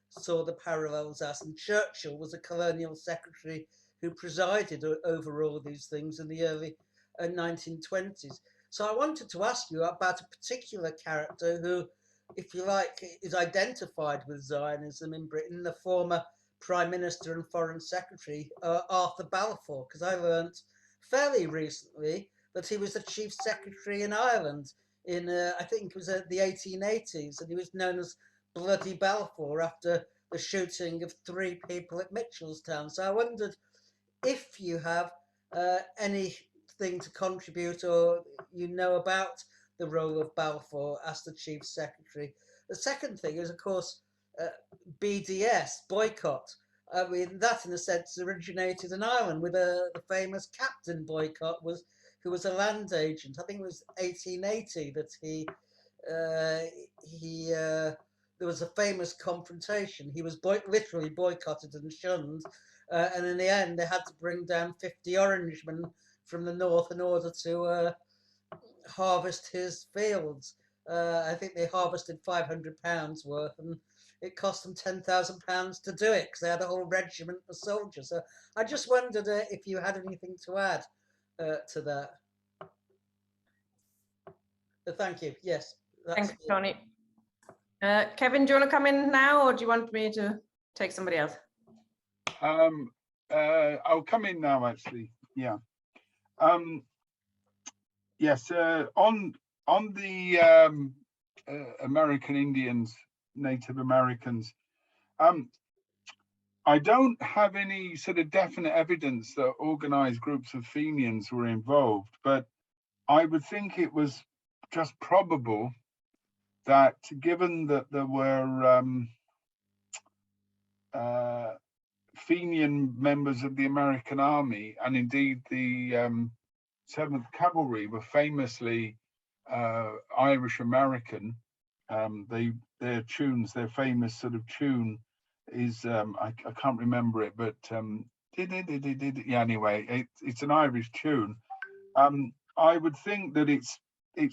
saw the parallels as. And Churchill was a colonial secretary who presided over all these things in the early 1920s. So I wanted to ask you about a particular character who, if you like, is identified with Zionism in Britain, the former Prime Minister and Foreign Secretary, Arthur Balfour, because I learnt fairly recently that he was the Chief Secretary in Ireland in, I think it was the 1880s, and he was known as Bloody Balfour after the shooting of 3 people at Mitchelstown. So I wondered if you have anything to contribute, or you know about the role of Balfour as the Chief Secretary. The second thing is, of course, BDS, boycott. I mean, that in a sense originated in Ireland with the famous Captain Boycott, who was a land agent. I think it was 1880 that there was a famous confrontation. He was literally boycotted and shunned, and in the end they had to bring down 50 Orangemen from the north in order to harvest his fields. I think they harvested £500 worth, and it cost them £10,000 to do it because they had a whole regiment of soldiers. So I just wondered if you had anything to add to that. Thank you. Yes. That's Thanks, Tony. Kevin, do you want to come in now, or do you want me to take somebody else? I'll come in now, actually. Yeah. Yes. On the American Indians, Native Americans. I don't have any sort of definite evidence that organized groups of Fenians were involved, but I would think it was just probable that, given that there were Fenian members of the American Army, and indeed the 7th Cavalry were famously Irish American. Their tunes, their famous sort of tune is I can't remember it, but yeah, anyway, it's an Irish tune. I would think that it's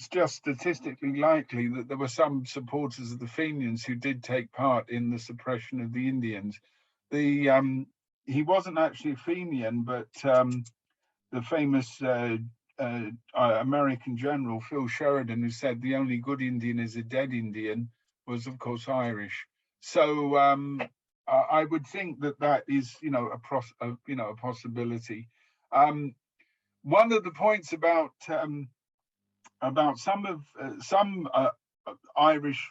just statistically likely that there were some supporters of the Fenians who did take part in the suppression of the Indians. He wasn't actually a Fenian, but the famous American general Phil Sheridan, who said the only good Indian is a dead Indian, was of course Irish. So I would think that is, a possibility. One of the points about some Irish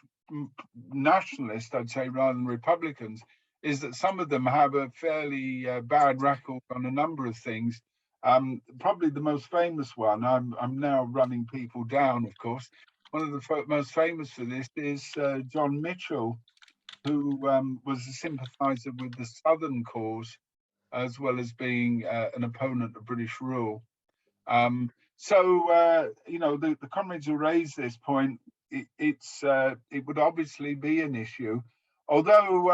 nationalists, I'd say, rather than Republicans, is that some of them have a fairly bad record on a number of things. Probably the most famous one, I'm now running people down, of course. One of the most famous for this is John Mitchell, who was a sympathizer with the Southern cause, as well as being an opponent of British rule. The comrades who raised this point, it would obviously be an issue, although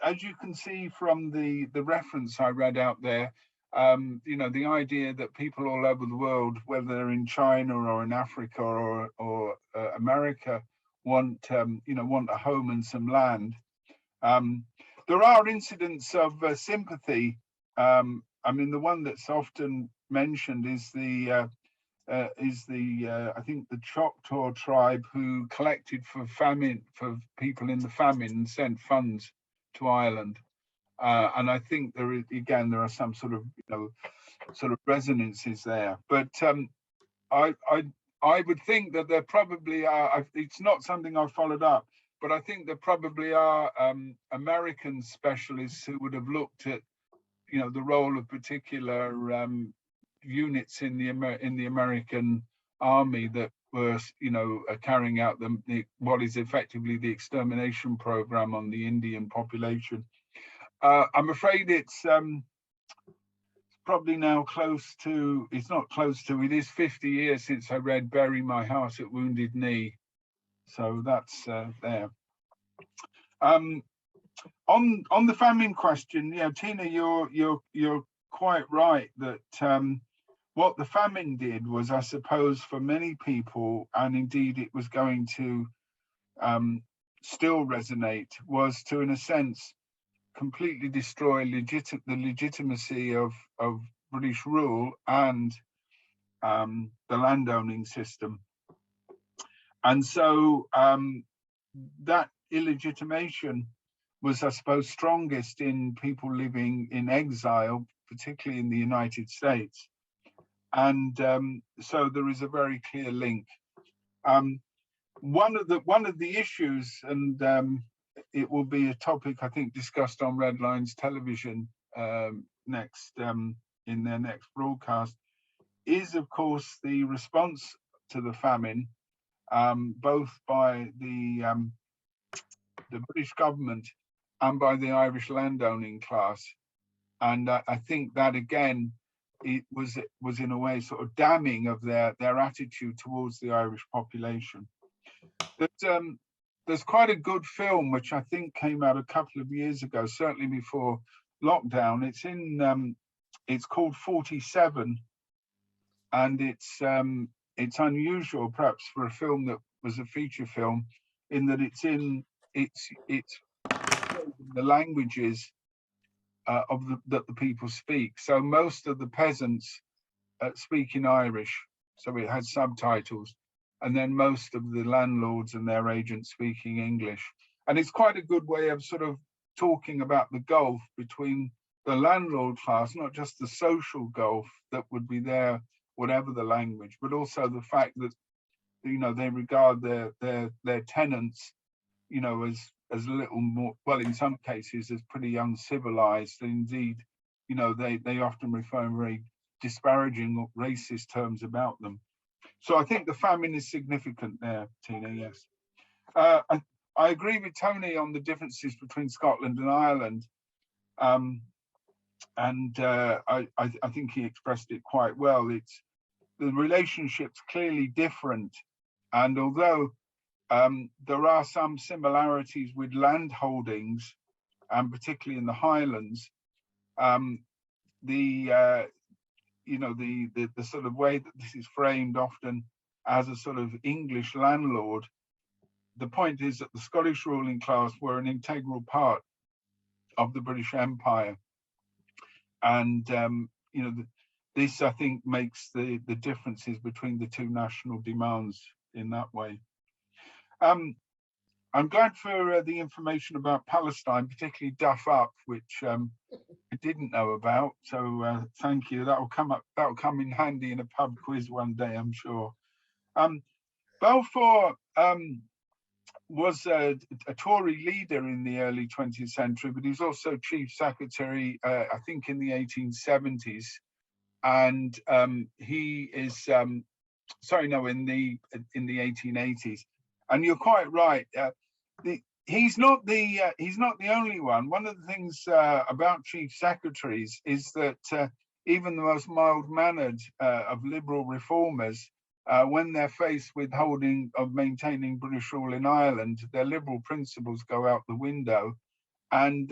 as you can see from the reference I read out there, the idea that people all over the world, whether they're in China or in Africa or America, want a home and some land. There are incidents of sympathy. The one that's often mentioned is I think the Choctaw tribe, who collected for people in the famine and sent funds to Ireland. And I think there are some sort of resonances there. But I would think that there probably are. It's not something I've followed up, but I think there probably are American specialists who would have looked at, the role of particular units in the American army that were, carrying out what is effectively the extermination program on the Indian population. I'm afraid it's probably now it's not close to, it is 50 years since I read Bury My Heart at Wounded Knee. So that's there. On the famine question, Tina, you're quite right that what the famine did was, I suppose, for many people, and indeed it was going to still resonate, was to, in a sense, completely destroy the legitimacy of British rule and the landowning system. And so that illegitimation was, I suppose, strongest in people living in exile, particularly in the United States. And so there is a very clear link. One of the issues, and it will be a topic I think discussed on Red Lines Television next in their next broadcast, is of course the response to the famine, both by the British government and by the Irish landowning class. And I think that again, it was in a way sort of damning of their attitude towards the Irish population. There's quite a good film which I think came out a couple of years ago, certainly before lockdown. It's called 47, and it's unusual perhaps for a film that was a feature film, in that it's the languages that the people speak. So most of the peasants speak in Irish, so it has subtitles, and then most of the landlords and their agents speaking English. And it's quite a good way of sort of talking about the gulf between the landlord class, not just the social gulf that would be there, whatever the language, but also the fact that, you know, they regard their tenants, you know, as little more, well, in some cases, as pretty uncivilized. And indeed, you know, they often refer in very disparaging or racist terms about them. So I think the famine is significant there, Tina, yes. I agree with Tony on the differences between Scotland and Ireland. I think he expressed it quite well. It's the relationship's clearly different. And although there are some similarities with land holdings, and particularly in the Highlands, you know, the sort of way that this is framed often as a sort of English landlord, the point is that the Scottish ruling class were an integral part of the British Empire. And, you know, this, I think, makes the differences between the two national demands in that way. I'm glad for the information about Palestine, particularly Duff Up, which I didn't know about. So thank you. That'll come in handy in a pub quiz one day, I'm sure. Balfour was a Tory leader in the early 20th century, but he's also chief secretary, I think, in the 1870s. And he is, in the 1880s. And you're quite right. He's not the only one. One of the things about chief secretaries is that even the most mild-mannered of liberal reformers, when they're faced with maintaining British rule in Ireland, their liberal principles go out the window. And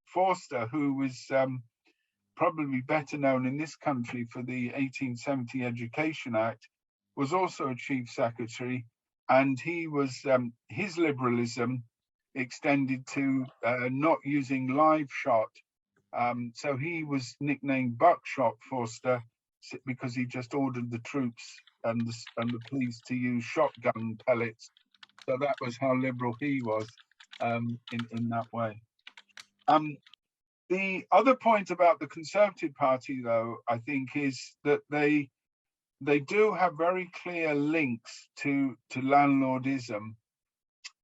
Forster, who was probably better known in this country for the 1870 Education Act, was also a chief secretary. And he was his liberalism extended to not using live shot. So he was nicknamed Buckshot Forster because he just ordered the troops and the police to use shotgun pellets. So that was how liberal he was in that way. The other point about the Conservative Party, though, I think, is that they do have very clear links to landlordism.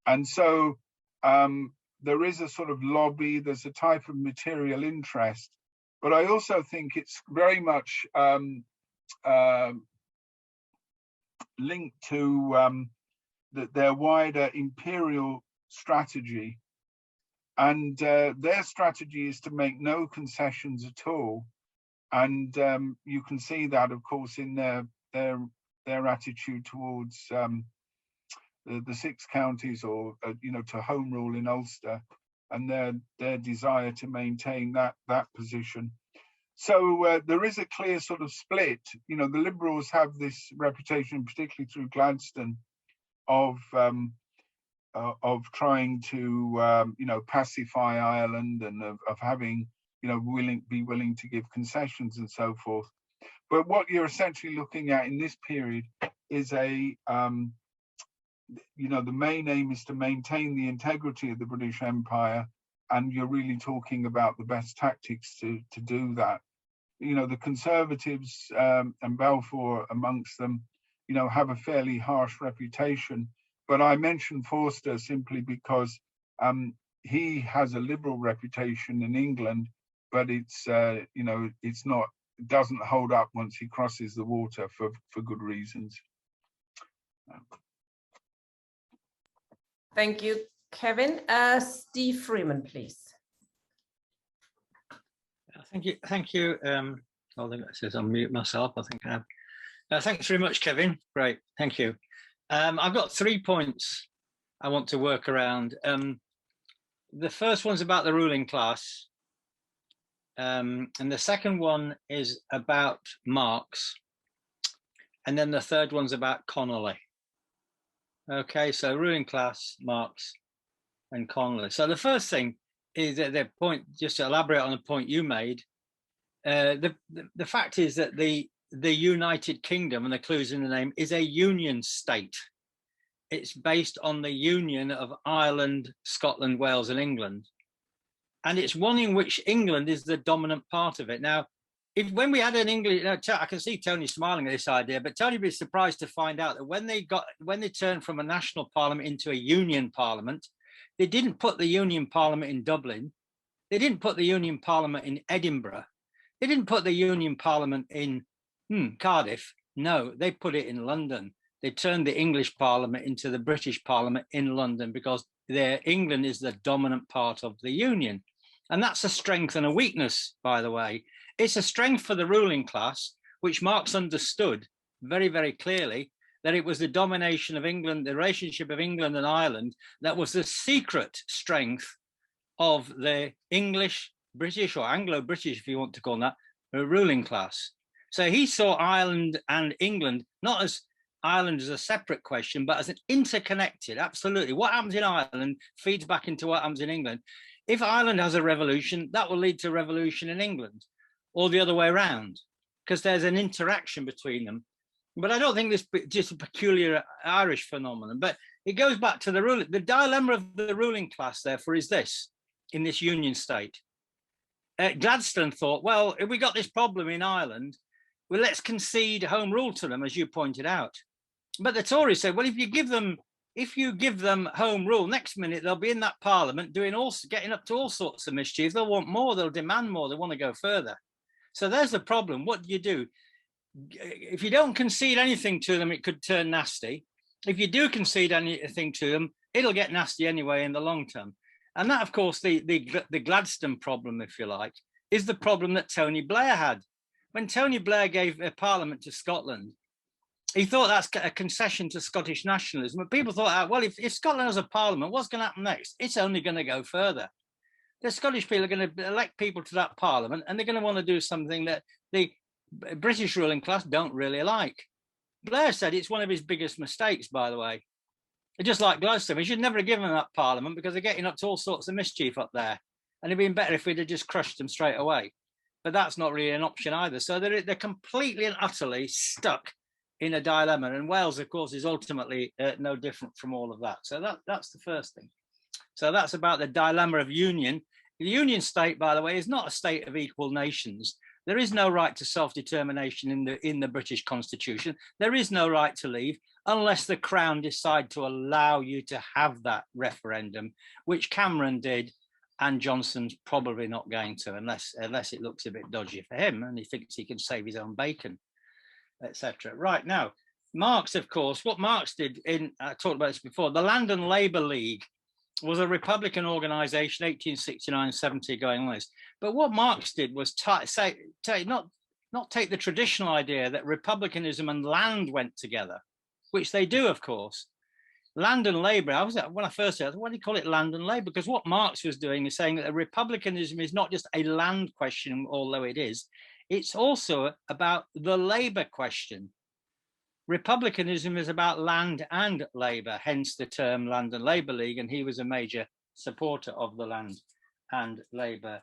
And so there is a sort of lobby, there's a type of material interest, but I also think it's very much linked to their wider imperial strategy. And their strategy is to make no concessions at all. And you can see that, of course, in their attitude towards the six counties, or you know, to home rule in Ulster, and their desire to maintain that position. So there is a clear sort of split. You know, the Liberals have this reputation, particularly through Gladstone, of trying to you know, pacify Ireland, and of having, you know, be willing to give concessions and so forth. But what you're essentially looking at in this period is you know, the main aim is to maintain the integrity of the British Empire, and you're really talking about the best tactics to do that. You know, the Conservatives and Balfour amongst them, you know, have a fairly harsh reputation. But I mention Forster simply because he has a liberal reputation in England, but it's you know, it doesn't hold up once he crosses the water for good reasons. Thank you, Kevin. Steve Freeman, please. Thank you. I think it says unmute myself. I think I have. Thanks very much, Kevin. Great, thank you. I've got 3 points I want to work around. The first one's about the ruling class, and the second one is about Marx, and then the third one's about Conley. Okay, so ruling class, Marx, and Conley. So the first thing is that just to elaborate on the point you made, the fact is that the the United Kingdom, and the clues in the name, is a union state. It's based on the union of Ireland, Scotland, Wales, and England. And it's one in which England is the dominant part of it. Now, when we had an English, I can see Tony smiling at this idea, but Tony would be surprised to find out that when they turned from a national parliament into a union parliament, they didn't put the union parliament in Dublin. They didn't put the union parliament in Edinburgh. They didn't put the union parliament in Cardiff. No, they put it in London. They turned the English parliament into the British parliament in London because England is the dominant part of the union. And that's a strength and a weakness, by the way. It's a strength for the ruling class, which Marx understood very, very clearly, that it was the domination of England, the relationship of England and Ireland, that was the secret strength of the English, British, or Anglo-British, if you want to call that, ruling class. So he saw Ireland and England, not as Ireland as a separate question, but as an interconnected, absolutely. What happens in Ireland feeds back into what happens in England. If Ireland has a revolution, that will lead to a revolution in England, or the other way around, because there's an interaction between them. But I don't think this is just a peculiar Irish phenomenon, but it goes back to the dilemma of the ruling class, therefore, is this, in this union state. Gladstone thought, well, if we got this problem in Ireland, well, let's concede home rule to them, as you pointed out. But the Tories said, well, if you give them home rule, next minute they'll be in that parliament getting up to all sorts of mischief. They'll want more, they'll demand more, they want to go further. So there's the problem. What do? If you don't concede anything to them, it could turn nasty. If you do concede anything to them, it'll get nasty anyway in the long term. And that, of course, the Gladstone problem, if you like, is the problem that Tony Blair had. When Tony Blair gave a parliament to Scotland, he thought that's a concession to Scottish nationalism. But people thought, well, if Scotland has a parliament, what's going to happen next? It's only going to go further. The Scottish people are going to elect people to that parliament, and they're going to want to do something that the British ruling class don't really like. Blair said it's one of his biggest mistakes, by the way. Just like Gladstone, he should never have given them that parliament because they're getting up to all sorts of mischief up there. And it'd been better if we'd have just crushed them straight away. But that's not really an option either. So they're completely and utterly stuck in a dilemma. And Wales, of course, is ultimately no different from all of that. So that's the first thing. So that's about the dilemma of union. The union state, by the way, is not a state of equal nations. There is no right to self-determination in the British Constitution. There is no right to leave unless the Crown decide to allow you to have that referendum, which Cameron did, and Johnson's probably not going to, unless it looks a bit dodgy for him and he thinks he can save his own bacon, etc. Right, now, Marx, of course, what Marx did I talked about this before, the Land and Labour League was a Republican organisation, 1869-70 going on this. But what Marx did was not take the traditional idea that republicanism and land went together, which they do, of course. Land and labour, when I first said, why do you call it land and labour? Because what Marx was doing is saying that republicanism is not just a land question, although it is, it's also about the labour question. Republicanism is about land and labour, hence the term Land and Labour League, and he was a major supporter of the Land and Labour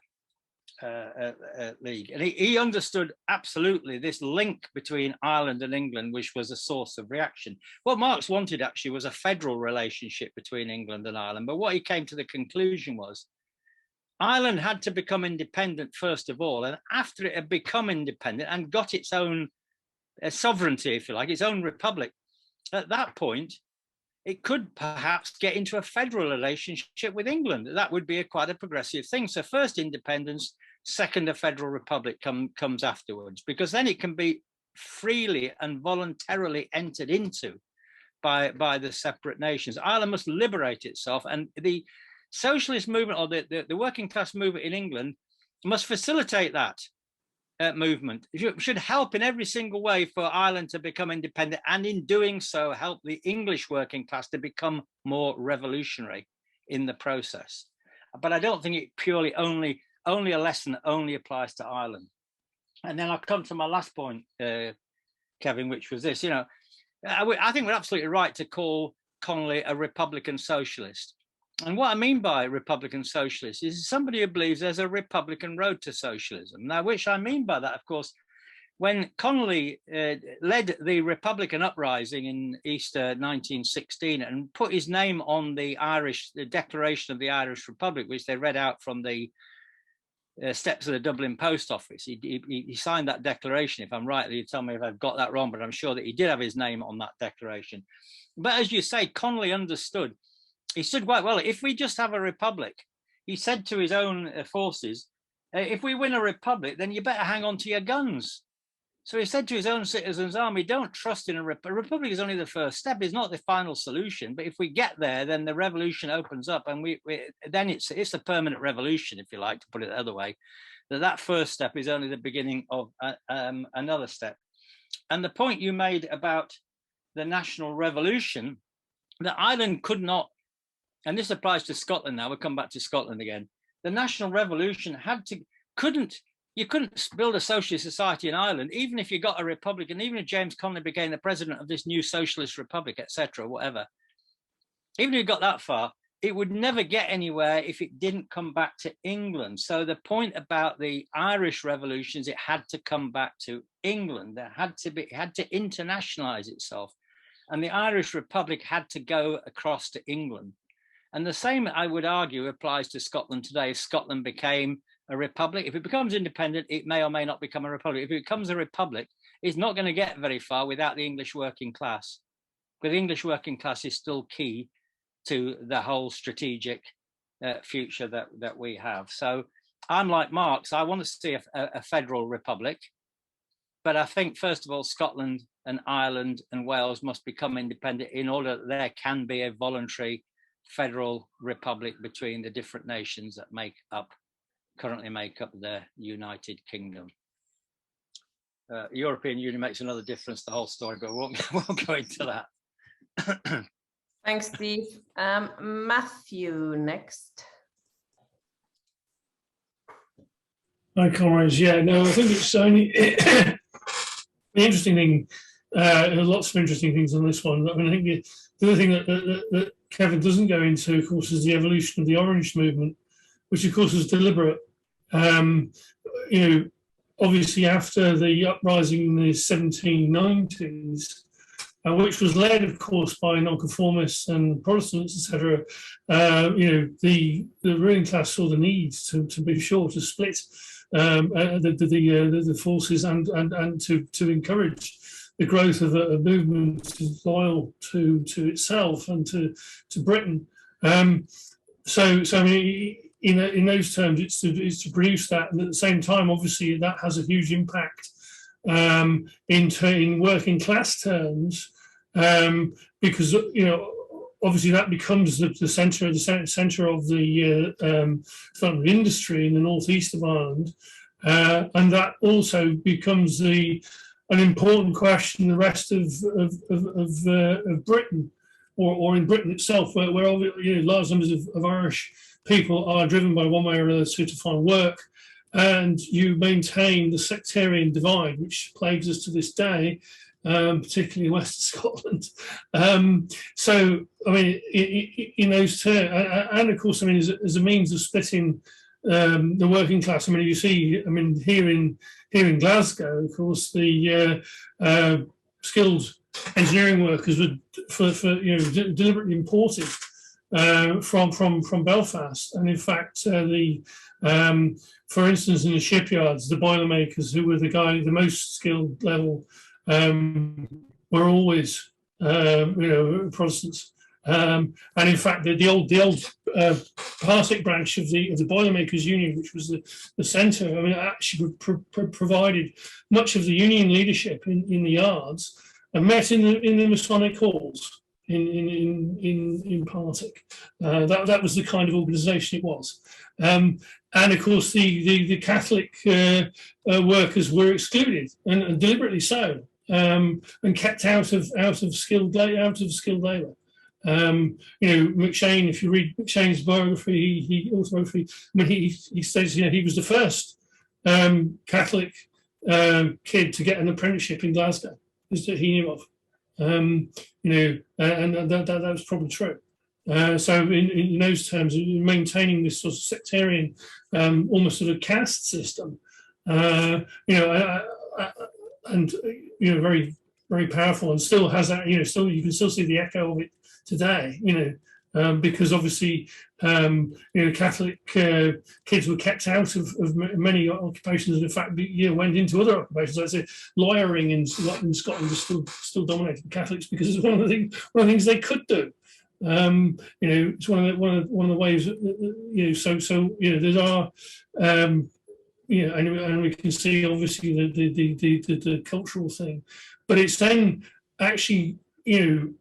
League. And he understood absolutely this link between Ireland and England, which was a source of reaction. What Marx wanted actually was a federal relationship between England and Ireland, but what he came to the conclusion was Ireland had to become independent first of all, and after it had become independent and got its own sovereignty, if you like, its own republic, at that point, it could perhaps get into a federal relationship with England. That would be quite a progressive thing. So first independence, second a federal republic comes afterwards, because then it can be freely and voluntarily entered into by the separate nations. Ireland must liberate itself, and the socialist movement or the working class movement in England must facilitate that movement. It should help in every single way for Ireland to become independent, and in doing so help the English working class to become more revolutionary in the process. But I don't think it purely only a lesson that only applies to Ireland. And then I'll come to my last point, Kevin, which was this. I think we're absolutely right to call Conley a Republican socialist. And what I mean by Republican socialist is somebody who believes there's a Republican road to socialism. Now, which I mean by that, of course, when Conley led the Republican uprising in Easter 1916 and put his name on the Declaration of the Irish Republic, which they read out from the steps of the Dublin Post Office. He signed that declaration. If I'm right, you tell me if I've got that wrong, but I'm sure that he did have his name on that declaration. But as you say, Conley understood. He stood quite well. If we just have a republic, he said to his own forces, if we win a republic, then you better hang on to your guns. So he said to his own citizens' army, don't trust in a republic is only the first step. It's not the final solution. But if we get there, then the revolution opens up, and then it's a permanent revolution, if you like to put it the other way. That first step is only the beginning of another step. And the point you made about the national revolution, that Ireland could not, and this applies to Scotland now, we'll come back to Scotland again. The national revolution you couldn't build a socialist society in Ireland, even if you got a republic, and even if James Connolly became the president of this new socialist republic, etc., whatever. Even if you got that far, it would never get anywhere if it didn't come back to England. So the point about the Irish revolutions, it had to come back to England. It had to internationalize itself. And the Irish Republic had to go across to England. And the same, I would argue, applies to Scotland today. If Scotland became a republic, if it becomes independent, it may or may not become a republic. If it becomes a republic, it's not going to get very far without the English working class. But the English working class is still key to the whole strategic future that we have. So I'm like Marx. I want to see a federal republic. But I think, first of all, Scotland and Ireland and Wales must become independent in order that there can be a voluntary federal republic between the different nations that currently make up the United Kingdom. European Union makes another difference, the whole story, but we won't go into that. Thanks, Steve. Matthew next. Hi, comrades. Yeah, no, I think it's only the interesting thing. Lots of interesting things on this one. I mean, I think the other thing that Kevin doesn't go into, of course, is the evolution of the Orange movement, which, of course, was deliberate. Obviously, after the uprising in the 1790s, which was led, of course, by nonconformists and Protestants, etc., the ruling class saw the need to be sure to split the forces and to encourage the growth of a movement loyal to itself and to Britain. So I mean, in those terms, it's to produce that, and at the same time, obviously, that has a huge impact in working class terms, because obviously that becomes the centre of the industry in the northeast of Ireland, and that also becomes an important question in the rest of Britain, or in Britain itself, where large numbers of Irish people are driven by one way or another to find work, and you maintain the sectarian divide which plagues us to this day, particularly in Western Scotland. So, I mean, in those terms, and of course, I mean, as a means of splitting the working class. I mean, you see, I mean, here in Glasgow, of course, the skilled engineering workers were deliberately imported from Belfast, and in fact, for instance, in the shipyards, the boilermakers, who were the most skilled level, were always Protestants. And in fact, the old Partick branch of the Boilermakers Union, which was the centre, I mean, actually provided much of the union leadership in the yards, and met in the Masonic halls in Partick. That was the kind of organisation it was. And of course, the Catholic workers were excluded, and deliberately so, and kept out of skilled labour. McShane, if you read McShane's biography, he says he was the first Catholic kid to get an apprenticeship in Glasgow, that he knew of. And that was probably true. So in those terms, maintaining this sort of sectarian, almost sort of caste system, and very, very powerful, and still has that, still you can still see the echo of it today, because obviously, Catholic kids were kept out of many occupations, and in fact, went into other occupations. Like I say, lawyering in Scotland is still dominated by Catholics because it's one of the things they could do. It's one of the ways. There are. And we can see obviously the cultural thing, but it's then actually the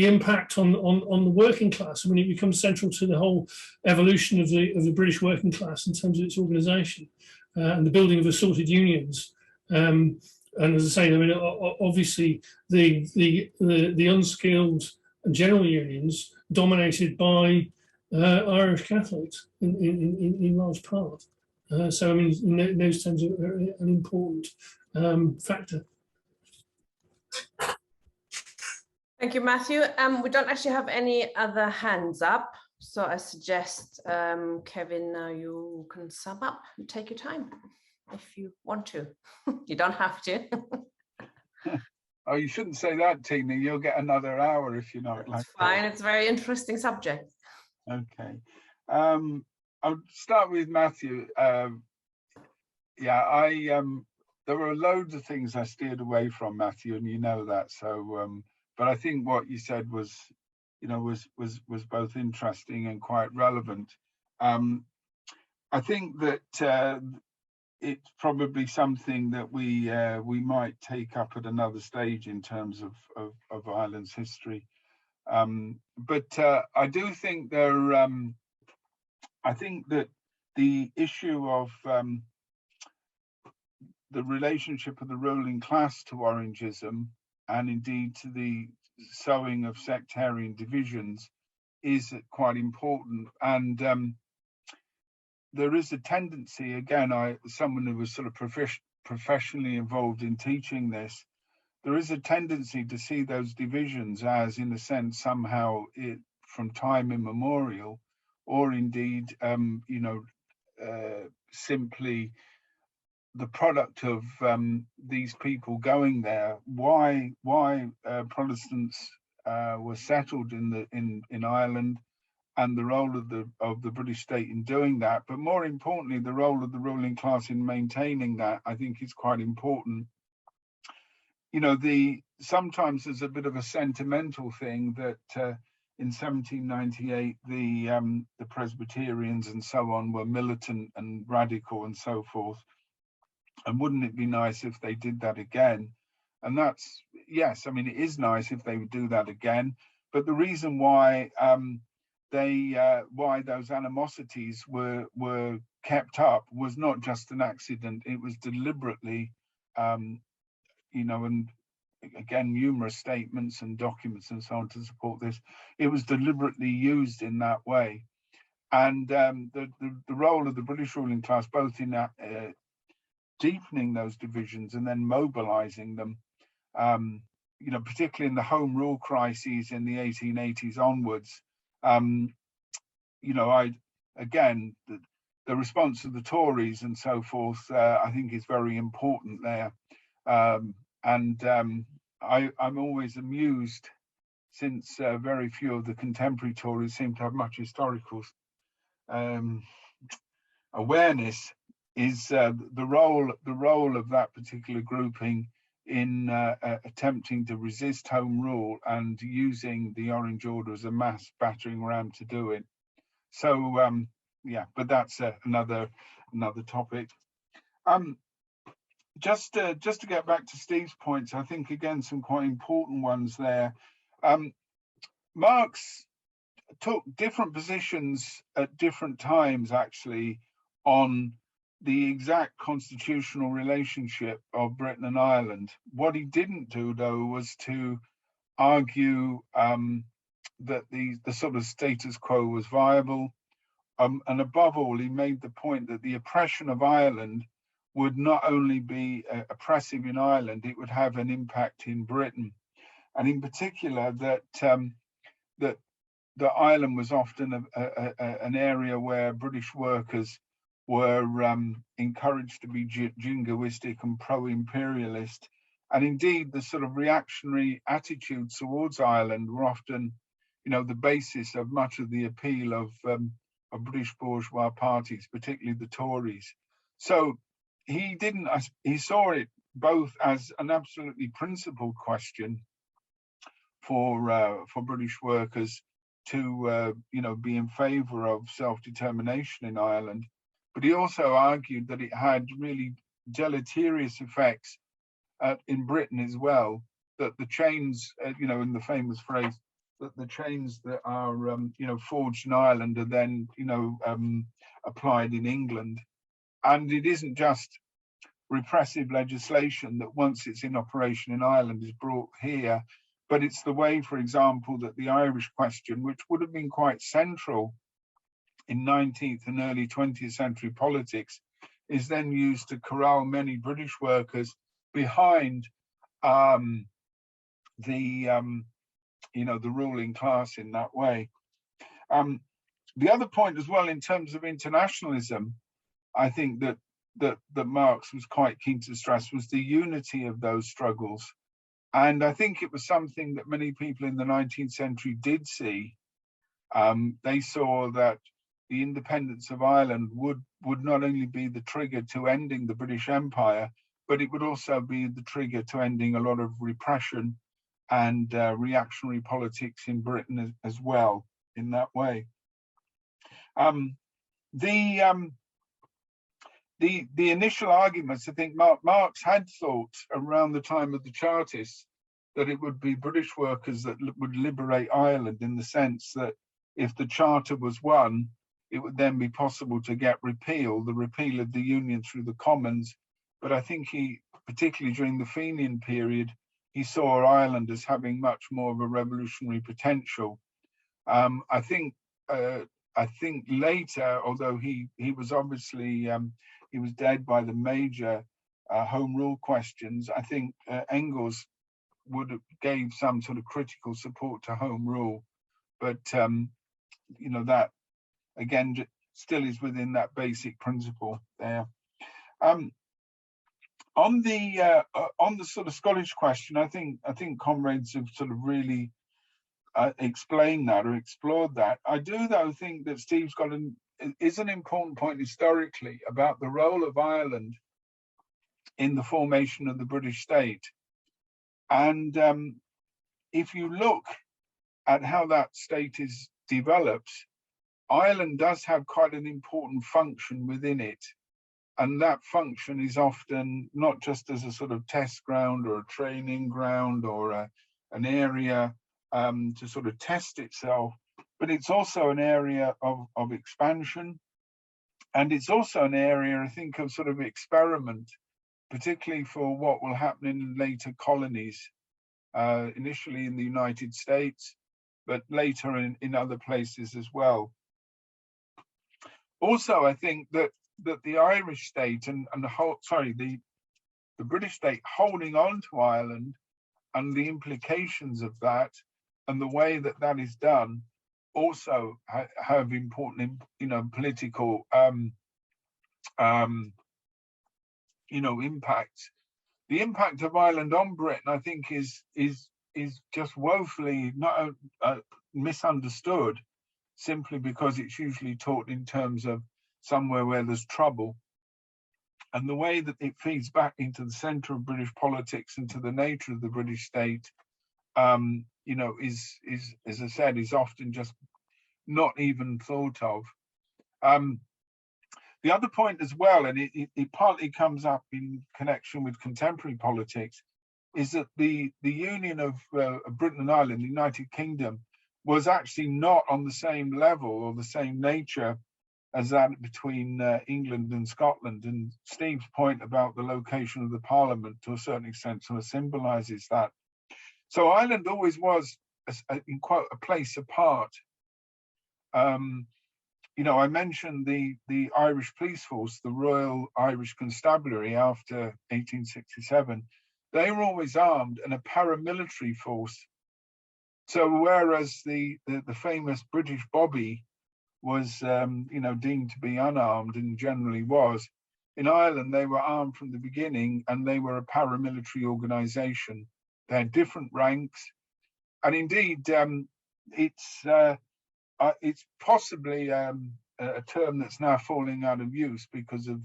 impact on the working class. I mean, it becomes central to the whole evolution of the British working class in terms of its organisation and the building of assorted unions. And as I say, I mean, obviously the unskilled general unions dominated by Irish Catholics in large part. So I mean, in those terms, are an important factor. Thank you, Matthew. We don't actually have any other hands up, so I suggest, Kevin, now you can sum up and take your time if you want to. You don't have to. Oh, you shouldn't say that, Tina. You'll get another hour if you're not. It's fine. It's a very interesting subject. Okay. I'll start with Matthew. There were loads of things I steered away from, Matthew, and you know that. So, but I think what you said was both interesting and quite relevant. I think that it's probably something that we might take up at another stage in terms of Ireland's history. But I do think I think that the issue of the relationship of the ruling class to Orangism, and indeed to the sowing of sectarian divisions, is quite important. And there is a tendency, again, someone who was sort of professionally involved in teaching this, there is a tendency to see those divisions as, in a sense, somehow from time immemorial, or indeed, simply the product of these people going there. Why Protestants were settled in Ireland, and the role of the British state in doing that, but more importantly, the role of the ruling class in maintaining that, I think, is quite important. Sometimes there's a bit of a sentimental thing that in 1798 the Presbyterians and so on were militant and radical and so forth, and wouldn't it be nice if they did that again? And that's, yes, I mean, it is nice if they would do that again, but the reason why why those animosities were kept up was not just an accident. It was deliberately, and again, numerous statements and documents and so on to support this. It was deliberately used in that way. And the role of the British ruling class, both in deepening those divisions and then mobilizing them, particularly in the Home Rule crises in the 1880s onwards, the response of the Tories and so forth, I think, is very important there. I'm always amused, since very few of the contemporary Tories seem to have much historical awareness, is the role of that particular grouping in attempting to resist Home Rule and using the Orange Order as a mass battering ram to do it. So but that's another topic. Just to get back to Steve's points, I think again some quite important ones there. Marx took different positions at different times, actually, on the exact constitutional relationship of Britain and Ireland. What he didn't do, though, was to argue that the sort of status quo was viable. And above all, he made the point that the oppression of Ireland would not only be oppressive in Ireland, it would have an impact in Britain. And in particular, that Ireland was often an area where British workers were encouraged to be jingoistic and pro-imperialist. And indeed, the sort of reactionary attitudes towards Ireland were often, the basis of much of the appeal of British bourgeois parties, particularly the Tories. So he saw it both as an absolutely principled question for British workers to, be in favour of self-determination in Ireland, but he also argued that it had really deleterious effects in Britain as well, that the chains, in the famous phrase, that the chains that are, forged in Ireland are then, applied in England. And it isn't just repressive legislation that once it's in operation in Ireland is brought here, but it's the way, for example, that the Irish question, which would have been quite central in 19th and early 20th century politics, is then used to corral many British workers behind the ruling class in that way. The other point as well, in terms of internationalism, I think that Marx was quite keen to stress was the unity of those struggles. And I think it was something that many people in the 19th century did see. They saw that the independence of Ireland would not only be the trigger to ending the British Empire, but it would also be the trigger to ending a lot of repression and reactionary politics in Britain as well in that way. The initial arguments, I think Marx had thought around the time of the Chartists that it would be British workers that would liberate Ireland, in the sense that if the Charter was won, it would then be possible to get the repeal of the Union through the Commons. But I think he, particularly during the Fenian period, he saw Ireland as having much more of a revolutionary potential. I think later, although he was obviously he was dead by the major home rule questions, I think Engels would have gave some sort of critical support to home rule, but that again still is within that basic principle there. On the sort of Scottish question, I think comrades have sort of really explained that or explored that. I do though think that Steve's got an important point historically about the role of Ireland in the formation of the British state. And if you look at how that state is developed, Ireland does have quite an important function within it. And that function is often not just as a sort of test ground or a training ground or an area to sort of test itself, but it's also an area of expansion. And it's also an area, I think, of sort of experiment, particularly for what will happen in later colonies, initially in the United States, but later in other places as well. Also, I think that the Irish state and the British state holding on to Ireland and the implications of that and the way that that is done also have important, political, impacts. The impact of Ireland on Britain, I think, is just woefully not misunderstood, simply because it's usually taught in terms of somewhere where there's trouble. And the way that it feeds back into the centre of British politics and to the nature of the British state, is, as I said, is often just not even thought of. The other point as well, and it partly comes up in connection with contemporary politics, is that the union of Britain and Ireland, the United Kingdom, was actually not on the same level or the same nature as that between England and Scotland. And Steve's point about the location of the Parliament, to a certain extent, sort of symbolises that. So Ireland always was, in quote, a place apart. I mentioned the Irish police force, the Royal Irish Constabulary after 1867. They were always armed and a paramilitary force. So whereas the famous British Bobby was deemed to be unarmed, and generally was. In Ireland, they were armed from the beginning, and they were a paramilitary organisation. They had different ranks, and indeed, it's possibly a term that's now falling out of use because of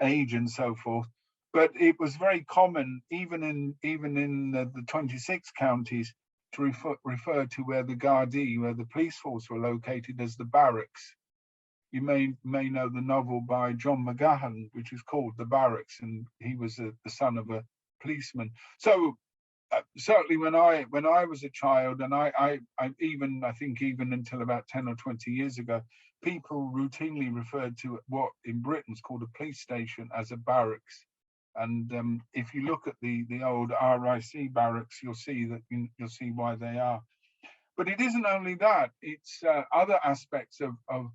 age and so forth. But it was very common, even in the 26 counties, to refer to where the Gardaí, where the police force were located, as the barracks. You may know the novel by John McGahern, which is called The Barracks, and he was the son of a policeman. So certainly when I was a child, and I think even until about 10 or 20 years ago, people routinely referred to what in Britain's called a police station as a barracks. And if you look at the old RIC barracks, you'll see why they are. But it isn't only that; it's other aspects of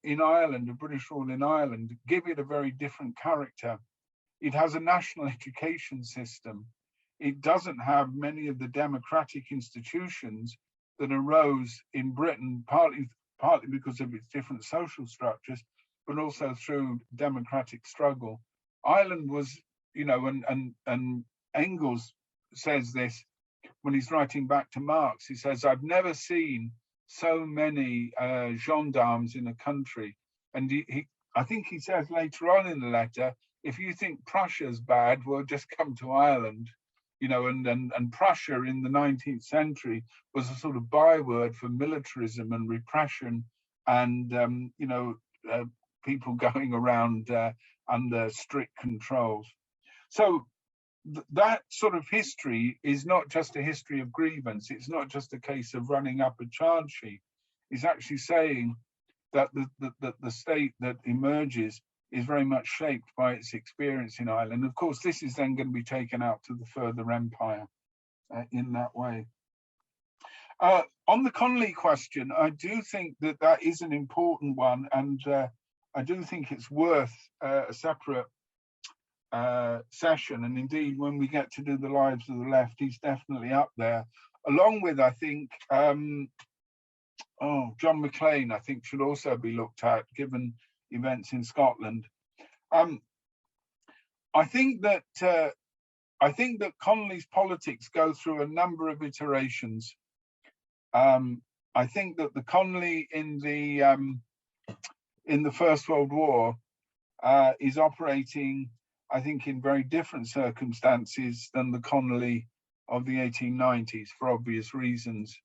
in Ireland, of British rule in Ireland, give it a very different character. It has a national education system. It doesn't have many of the democratic institutions that arose in Britain, partly because of its different social structures, but also through democratic struggle. Ireland was, and Engels says this when he's writing back to Marx. He says, "I've never seen so many gendarmes in a country." And I think he says later on in the letter, if you think Prussia's bad, well, just come to Ireland. And Prussia in the 19th century was a sort of byword for militarism and repression, and people going around under strict controls. So that sort of history is not just a history of grievance. It's not just a case of running up a charge sheet. It's actually saying that the state that emerges is very much shaped by its experience in Ireland. Of course, this is then going to be taken out to the further empire in that way. On the Conley question, I do think that is an important one, and I do think it's worth a separate session. And indeed, when we get to do the lives of the left, he's definitely up there, along with, I think, John McLean, I think, should also be looked at, given events in Scotland. I think that Conley's politics go through a number of iterations. I think that the Conley in the First World War is operating, I think, in very different circumstances than the Conley of the 1890s, for obvious reasons.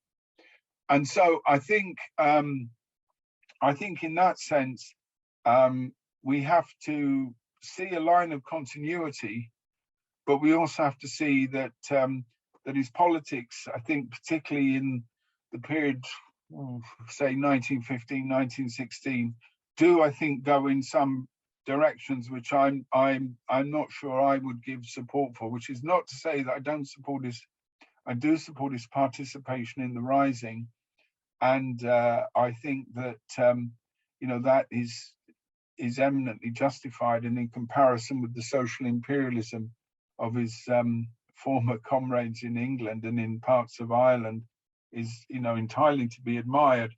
And so I think in that sense, we have to see a line of continuity, but we also have to see that his politics, I think, particularly in the period, say 1915, 1916, do, I think, go in some directions which I'm not sure I would give support for. Which is not to say that I don't support his. I do support his participation in the Rising, and I think that that is eminently justified, and in comparison with the social imperialism of his former comrades in England and in parts of Ireland, is entirely to be admired.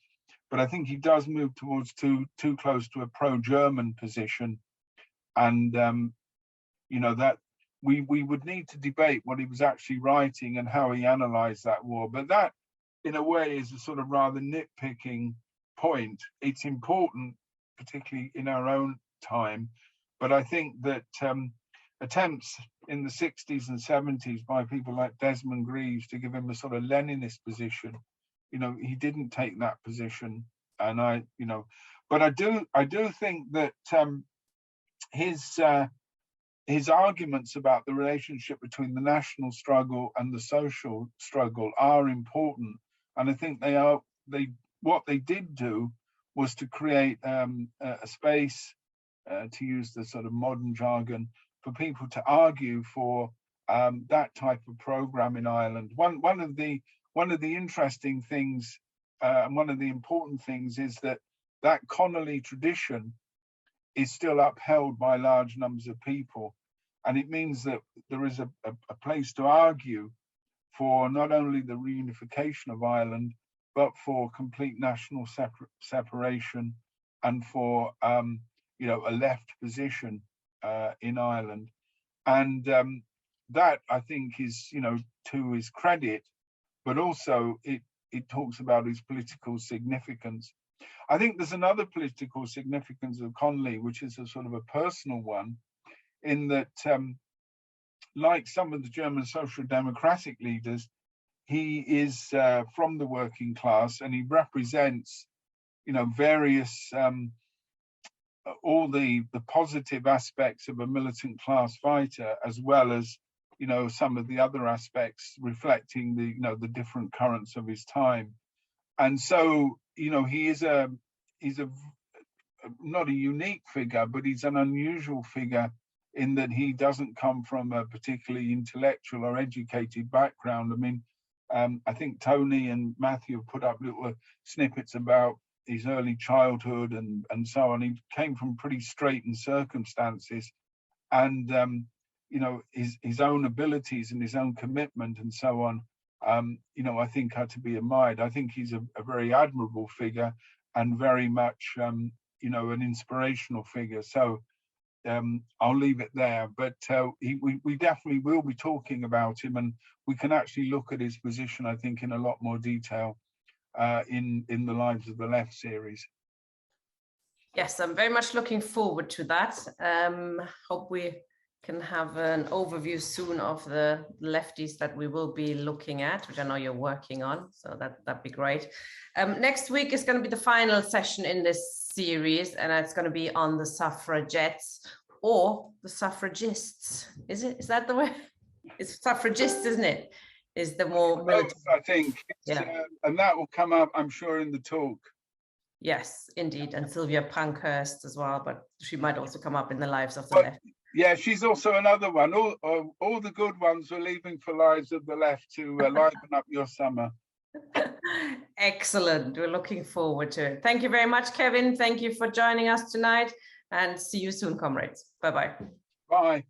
But I think he does move towards too close to a pro-German position, and that we would need to debate what he was actually writing and how he analysed that war. But that, in a way, is a sort of rather nitpicking point. It's important, particularly in our own time, but I think that attempts in the 60s and 70s by people like Desmond Greaves to give him a sort of Leninist position, he didn't take that position, and but I do think that his arguments about the relationship between the national struggle and the social struggle are important, and I think what they did do was to create a space, to use the sort of modern jargon, for people to argue for that type of program in Ireland. One of the interesting things and one of the important things is that Connolly tradition is still upheld by large numbers of people, and it means that there is a place to argue for not only the reunification of Ireland, but for complete national separation and for you know, a left position in Ireland. And that, I think, is, you know, to his credit, but also it talks about his political significance. I think there's another political significance of Conley, which is a sort of a personal one, in that, like some of the German social democratic leaders, he is from the working class, and he represents, you know, various all the positive aspects of a militant class fighter, as well as, you know, some of the other aspects reflecting the, you know, the different currents of his time. And so, you know, he's a not a unique figure, but he's an unusual figure in that he doesn't come from a particularly intellectual or educated background. I mean, I think Tony and Matthew have put up little snippets about his early childhood and so on. He came from pretty straitened circumstances, and you know, his own abilities and his own commitment and so on, you know, I think are to be admired. I think he's a very admirable figure and very much, you know, an inspirational figure. So I'll leave it there, but we definitely will be talking about him, and we can actually look at his position, I think, in a lot more detail in the Lives of the Left series. Yes, I'm very much looking forward to that. Hope we can have an overview soon of the lefties that we will be looking at, which I know you're working on, so that'd be great. Next week is going to be the final session in this series, and it's going to be on the suffragettes or the suffragists. Is that the way? It's suffragists, isn't it? Is the more both, I think. Yeah. And that will come up, I'm sure, in the talk. Yes, indeed. And Sylvia Pankhurst as well, but she might also come up in the Lives of the Left. Yeah, she's also another one. All the good ones we're leaving for Lives of the Left to liven up your summer. Excellent. We're looking forward to it. Thank you very much, Kevin. Thank you for joining us tonight, and see you soon, comrades. Bye-bye. Bye.